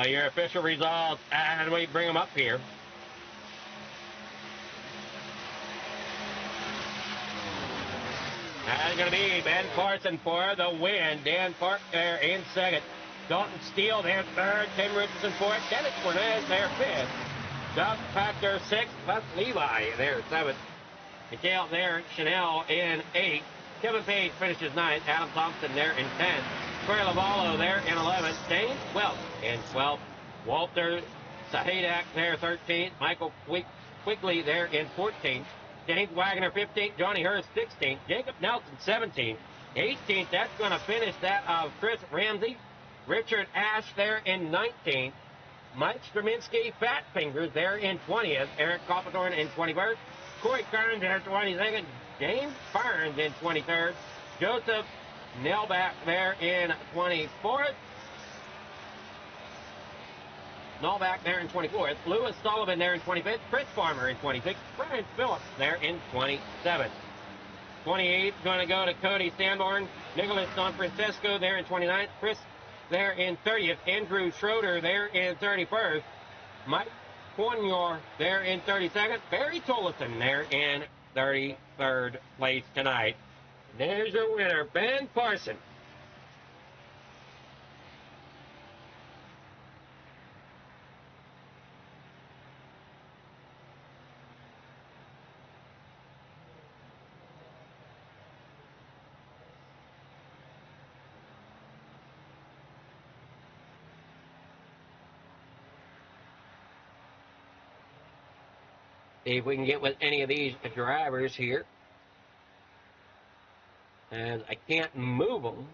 Your official results, and we bring them up here. That's going to be Ben Parson for the win. Dan Park there in second. Dalton Steele there third. Tim Richardson fourth. Dennis Cornez there fifth. Doug Packer sixth. Plus Levi there seventh. Mikhail there, Chanel in eighth. Kevin Page finishes ninth. Adam Thompson there in 10th. Corey Lavallo there in 11th. James Welch in 12th. Walter Sahadak there 13th. Michael Quigley there in 14th. James Wagner 15th. Johnny Hurst 16th. Jacob Nelson 17th. 18th, that's going to finish that of Chris Ramsey. Richard Ash there in 19th. Mike Straminsky, Fat Fingers there in 20th. Eric Copperthorne in 21st. Corey Kearns there 22nd. James Burns in 23rd. Joseph Nelback there in 24th. Nallback there in 24th. Lewis Sullivan there in 25th. Chris Farmer in 26th. Brian Phillips there in 27th. 28th going to go to Cody Sanborn. Nicholas Don Francesco there in 29th. Chris there in 30th. Andrew Schroeder there in 31st. Mike Cornior there in 32nd. Barry Tollison there in 33rd place tonight. There's your winner, Ben Parson. See if we can get with any of these drivers here. And I can't move them.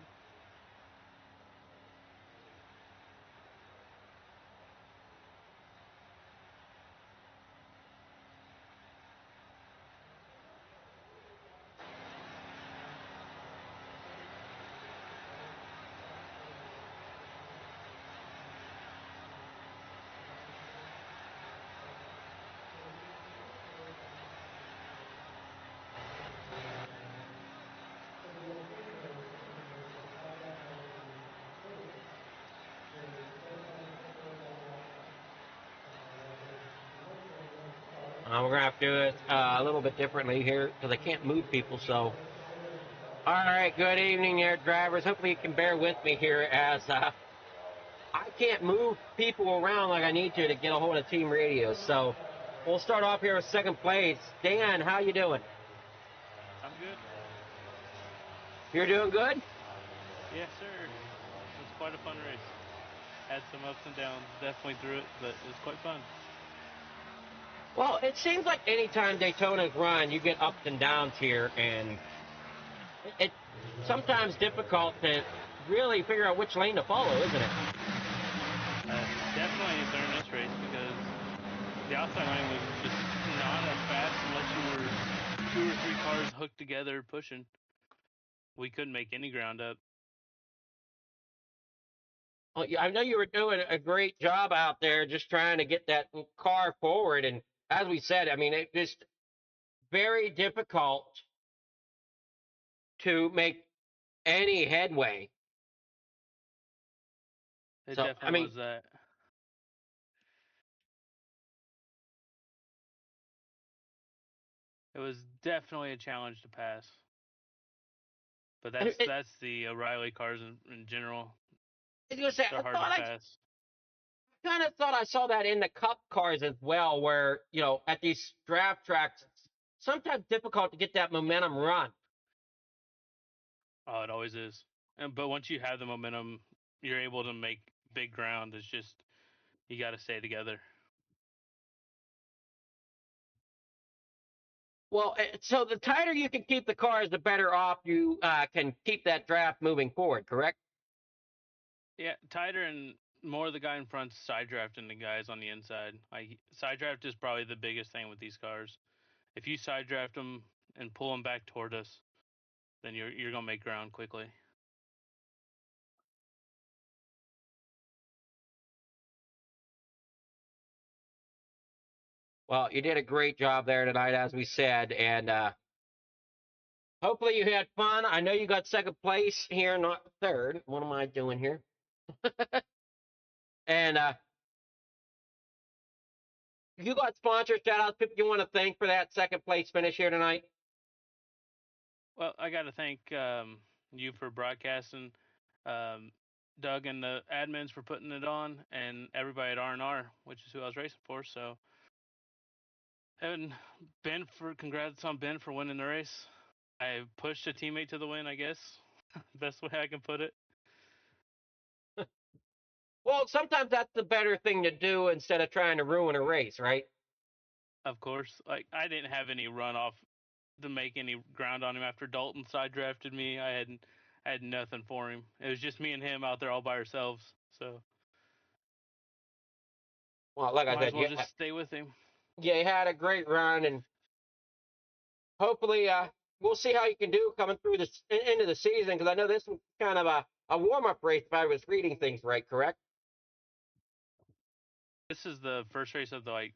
We're going to have to do it a little bit differently here because I can't move people. So, all right, good evening there, drivers. Hopefully you can bear with me here as I can't move people around like I need to get a hold of team radio. So we'll start off here with second place. Dan, how you doing? I'm good. You're doing good? Yes, sir. It was quite a fun race. Had some ups and downs, definitely through it, but it was quite fun. Well, it seems like any time Daytona's run, you get ups and downs here, and it's sometimes difficult to really figure out which lane to follow, isn't it? Definitely during this race, because the outside line was just not as fast unless you were 2 or 3 cars hooked together pushing. We couldn't make any ground up. Well, I know you were doing a great job out there just trying to get that car forward. And as we said, I mean, it's just very difficult to make any headway. It So, I definitely mean, was that. It was definitely a challenge to pass. But that's the O'Reilly cars in general. I was gonna say, They're hard to pass. kind of thought I saw that in the Cup cars as well, where at these draft tracks, it's sometimes difficult to get that momentum run. Oh, it always is. But once you have the momentum, you're able to make big ground. It's just you got to stay together. Well, so the tighter you can keep the cars, the better off you can keep that draft moving forward, correct? Yeah, tighter and more the guy in front side drafting the guys on the inside. Side draft is probably the biggest thing with these cars. If you side draft them and pull them back toward us, then you're gonna make ground quickly. Well, you did a great job there tonight, as we said, and hopefully you had fun. I know you got second place here, not third. What am I doing here? And you got sponsor shout-outs, people you want to thank for that second place finish here tonight? Well, I got to thank you for broadcasting, um, Doug and the admins for putting it on, and everybody at RNR, which is who I was racing for. So, and congrats on Ben for winning the race. I pushed a teammate to the win, I guess. Best way I can put it. Well, sometimes that's the better thing to do instead of trying to ruin a race, right? Of course, like I didn't have any runoff to make any ground on him after Dalton side drafted me. I had nothing for him. It was just me and him out there all by ourselves. So Well, like I might as said, well just stay with him. you had a great run, and hopefully we'll see how you can do coming through this into the season, because I know this was kind of a warm-up race if I was reading things right, correct? This is the first race of the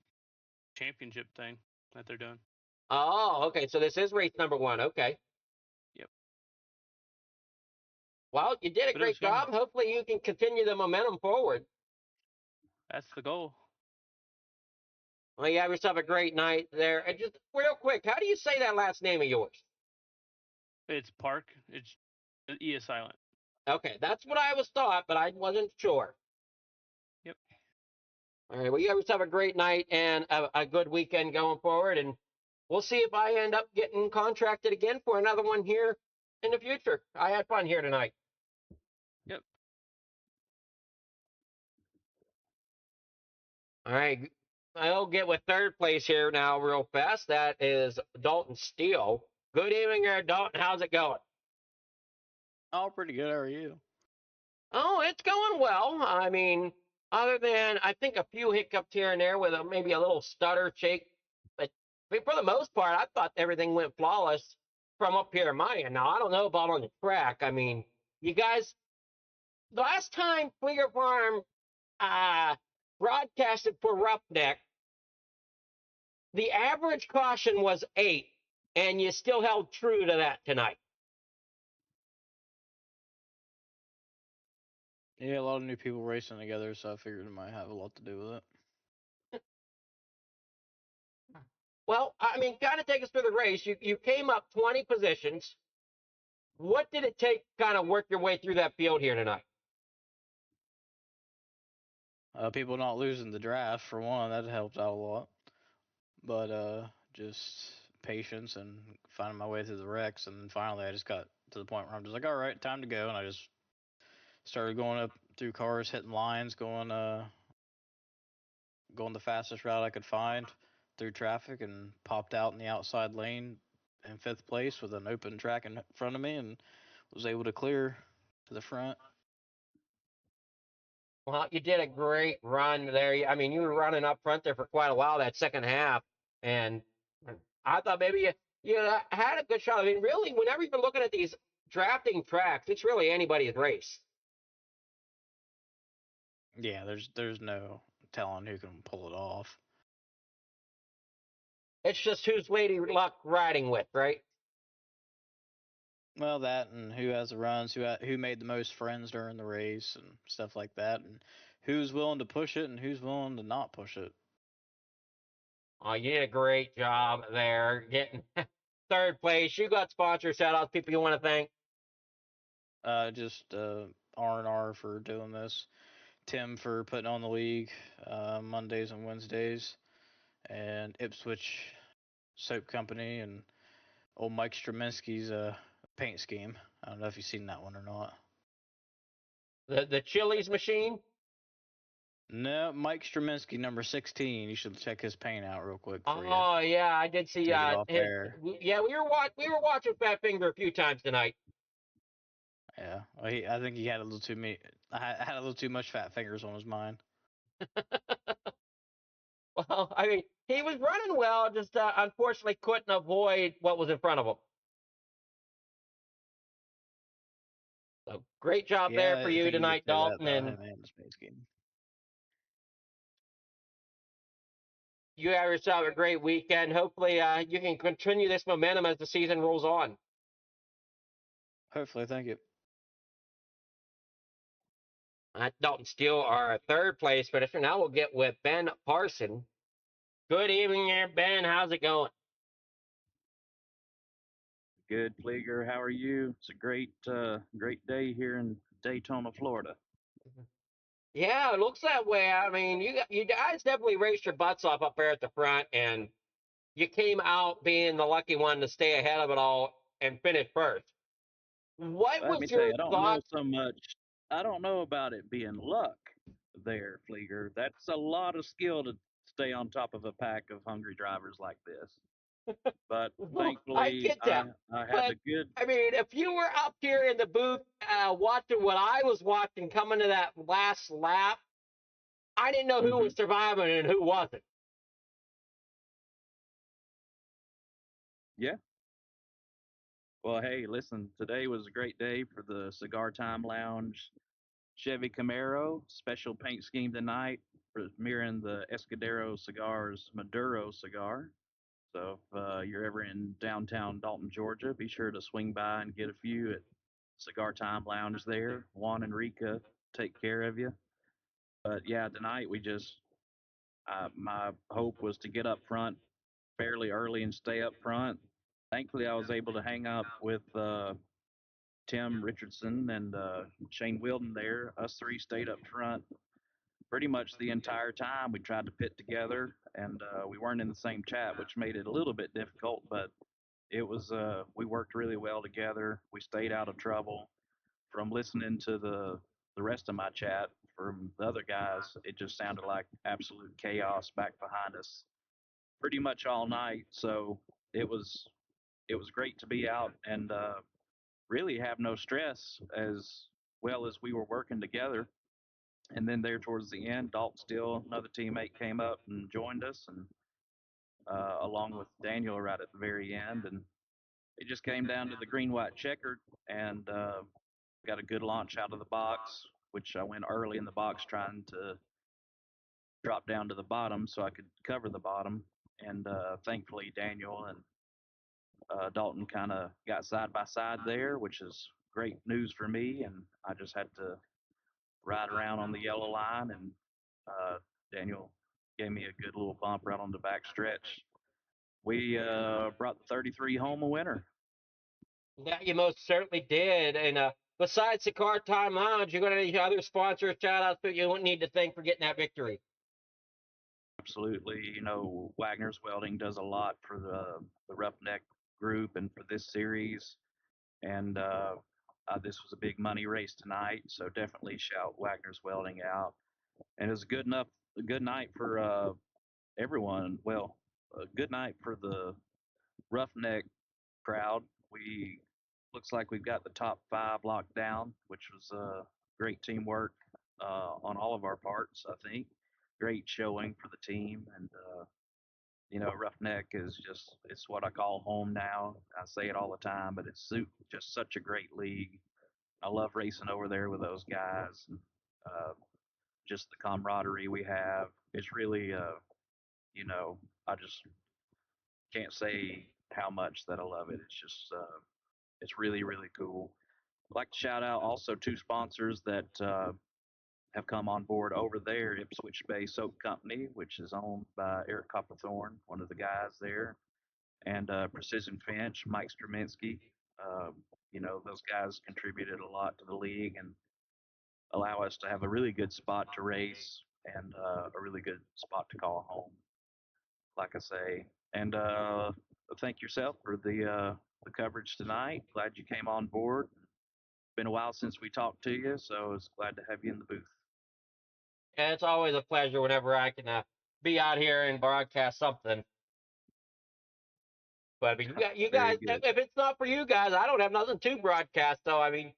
championship thing that they're doing. Oh, okay. So this is race number 1. Okay. Yep. Well, you did a But it was great fun. job. Hopefully you can continue the momentum forward. That's the goal. Well, you have yourself a great night there. And just real quick, how do you say that last name of yours? It's Park. It's the E is silent. Okay, that's what I was thought, but I wasn't sure. Yep. All right. Well, you have yourself a great night and a good weekend going forward, and we'll see if I end up getting contracted again for another one here in the future. I had fun here tonight. Yep. All right. I'll get with third place here now real fast. That is Dalton Steele. Good evening there, Dalton. How's it going? Oh, pretty good. How are you? Oh, it's going well. I mean, other than I think a few hiccups here and there with maybe a little stutter shake, but I mean, for the most part, I thought everything went flawless from up here in my end. Now, I don't know about on the track. I mean, you guys, the last time Fleer Farm broadcasted for Roughneck, the average caution was 8, and you still held true to that tonight. Yeah, a lot of new people racing together, so I figured it might have a lot to do with it. Well, I mean, kind of take us through the race. You came up 20 positions. What did it take to kind of work your way through that field here tonight? People not losing the draft, for one, that helped out a lot. But just patience and finding my way through the wrecks, and then finally I just got to the point where I'm just like, all right, time to go, and I just started going up through cars, hitting lines, going the fastest route I could find through traffic, and popped out in the outside lane in 5th place with an open track in front of me, and was able to clear to the front. Well, you did a great run there. I mean, you were running up front there for quite a while that second half, and I thought maybe you had a good shot. I mean, really, whenever you're looking at these drafting tracks, it's really anybody's race. Yeah, there's no telling who can pull it off. It's just who's Lady Luck riding with, right? Well, that and who has the runs, who made the most friends during the race and stuff like that, and who's willing to push it and who's willing to not push it. Oh, you did a great job there getting third place. You got sponsor shout outs, people you want to thank. Just R&R for doing this, Tim for putting on the league Mondays and Wednesdays, and Ipswich Soap Company and old Mike Straminsky's paint scheme. I don't know if you've seen that one or not. The Chili's machine. No, Mike Straminsky, number 16. You should check his paint out real quick for you. Oh yeah, I did see. Take it off His, air. yeah, we were watching Fat Finger a few times tonight. Yeah, well, I think he had a little too had a little too much fat fingers on his mind. Well, I mean, he was running well, just unfortunately couldn't avoid what was in front of him. So great job there Yeah, for I you think you could tonight, say that Dalton, about and him and his paint scheme. you have yourself a great weekend. Hopefully, you can continue this momentum as the season rolls on. Hopefully, thank you. Dalton Steele, our third place finisher. Now we'll get with Ben Parson. Good evening, there, Ben. How's it going? Good, Fleeger. How are you? It's a great day here in Daytona, Florida. Yeah, it looks that way. I mean, you guys definitely raced your butts off up there at the front, and you came out being the lucky one to stay ahead of it all and finish first. What Let me was tell your you, I don't know thought? so much. I don't know about it being luck there, Fleeger. That's a lot of skill to stay on top of a pack of hungry drivers like this. But Well, I thankfully, get I that, I had but a good. I mean, if you were up here in the booth watching what I was watching coming to that last lap, I didn't know who Hmm. was surviving and who wasn't. Yeah. Well, hey, listen. Today was a great day for the Cigar Time Lounge Chevy Camaro special paint scheme tonight, mirroring the Escudero Cigars Maduro cigar. So if you're ever in downtown Dalton, Georgia, be sure to swing by and get a few at Cigar Time Lounge there. Juan and Rika take care of you. But yeah, tonight my hope was to get up front fairly early and stay up front. Thankfully, I was able to hang up with Tim Richardson and Shane Wilden there. Us three stayed up front pretty much the entire time. We tried to pit together, and we weren't in the same chat, which made it a little bit difficult. But it was we worked really well together. We stayed out of trouble. From listening to the rest of my chat from the other guys, it just sounded like absolute chaos back behind us pretty much all night. So it was it was great to be out and really have no stress as well as we were working together. And then there towards the end, Dalton Steele, another teammate, came up and joined us, and along with Daniel right at the very end. And it just came down to the green white checkered, and got a good launch out of the box, which I went early in the box trying to drop down to the bottom so I could cover the bottom. And thankfully, Daniel and Dalton kind of got side by side there, which is great news for me. And I just had to ride around on the yellow line, and Daniel gave me a good little bump right on the back stretch. We brought the 33 home a winner. Yeah, you most certainly did. And besides the Car Time Lounge, you got any other sponsors, shout outs that you wouldn't need to thank for getting that victory? Absolutely, Wagner's Welding does a lot for the Roughneck group and for this series. And this was a big money race tonight, so definitely shout Wagner's Welding out. And it was a good night for everyone. Well, a good night for the Roughneck crowd. We looks like we've got the top five locked down, which was great teamwork. on all of our parts. I think great showing for the team, and Roughneck is it's what I call home now. I say it all the time, but it's just such a great league. I love racing over there with those guys. And, just the camaraderie we have. It's really, I just can't say how much that I love it. It's really, really cool. I'd like to shout out also two sponsors that have come on board over there, Ipswich Bay Soap Company, which is owned by Eric Copperthorne, one of the guys there, and Precision Finch, Mike Straminsky. Those guys contributed a lot to the league and allow us to have a really good spot to race and a really good spot to call home, like I say. And thank yourself for the coverage tonight. Glad you came on board. Been a while since we talked to you, so it's glad to have you in the booth. And it's always a pleasure whenever I can be out here and broadcast something. But I mean, you guys, if it's not for you guys, I don't have nothing to broadcast. So I mean,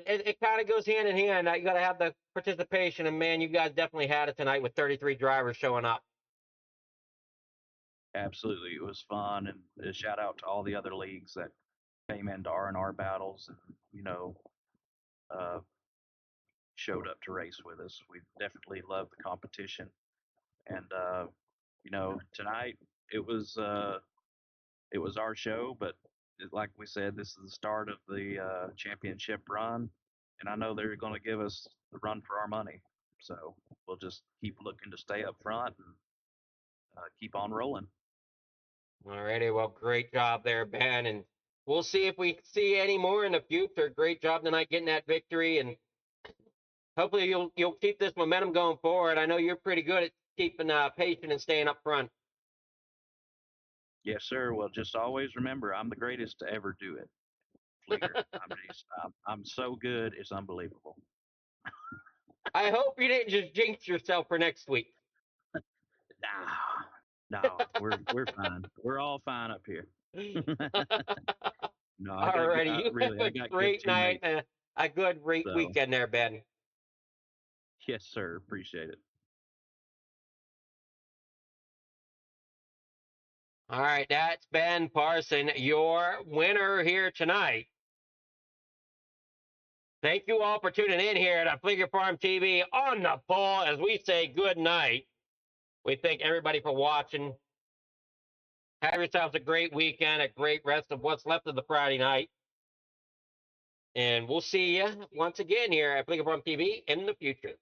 it kind of goes hand in hand. You got to have the participation, and man, you guys definitely had it tonight with 33 drivers showing up. Absolutely, it was fun, and a shout out to all the other leagues that came into RNR battles and uh, showed up to race with us. We definitely loved the competition, and tonight it was our show, but like we said, this is the start of the championship run, and I know they're going to give us the run for our money. So we'll just keep looking to stay up front and keep on rolling. All righty, well, great job there, Ben, and we'll see if we see any more in the future. Great job tonight getting that victory, and hopefully you'll keep this momentum going forward. I know you're pretty good at keeping patient and staying up front. Yes, sir. Well, just always remember, I'm the greatest to ever do it. Fleeger. I'm so good, it's unbelievable. I hope you didn't just jinx yourself for next week. No, we're fine. We're all fine up here. No, All righty, you have a great night and a good weekend there, Ben. Yes, sir. Appreciate it. All right, that's Ben Parson, your winner here tonight. Thank you all for tuning in here at Fleeger Farm TV on the pole as we say good night. We thank everybody for watching. Have yourselves a great weekend, a great rest of what's left of the Friday night. And we'll see you once again here at Fleeger Farm TV in the future.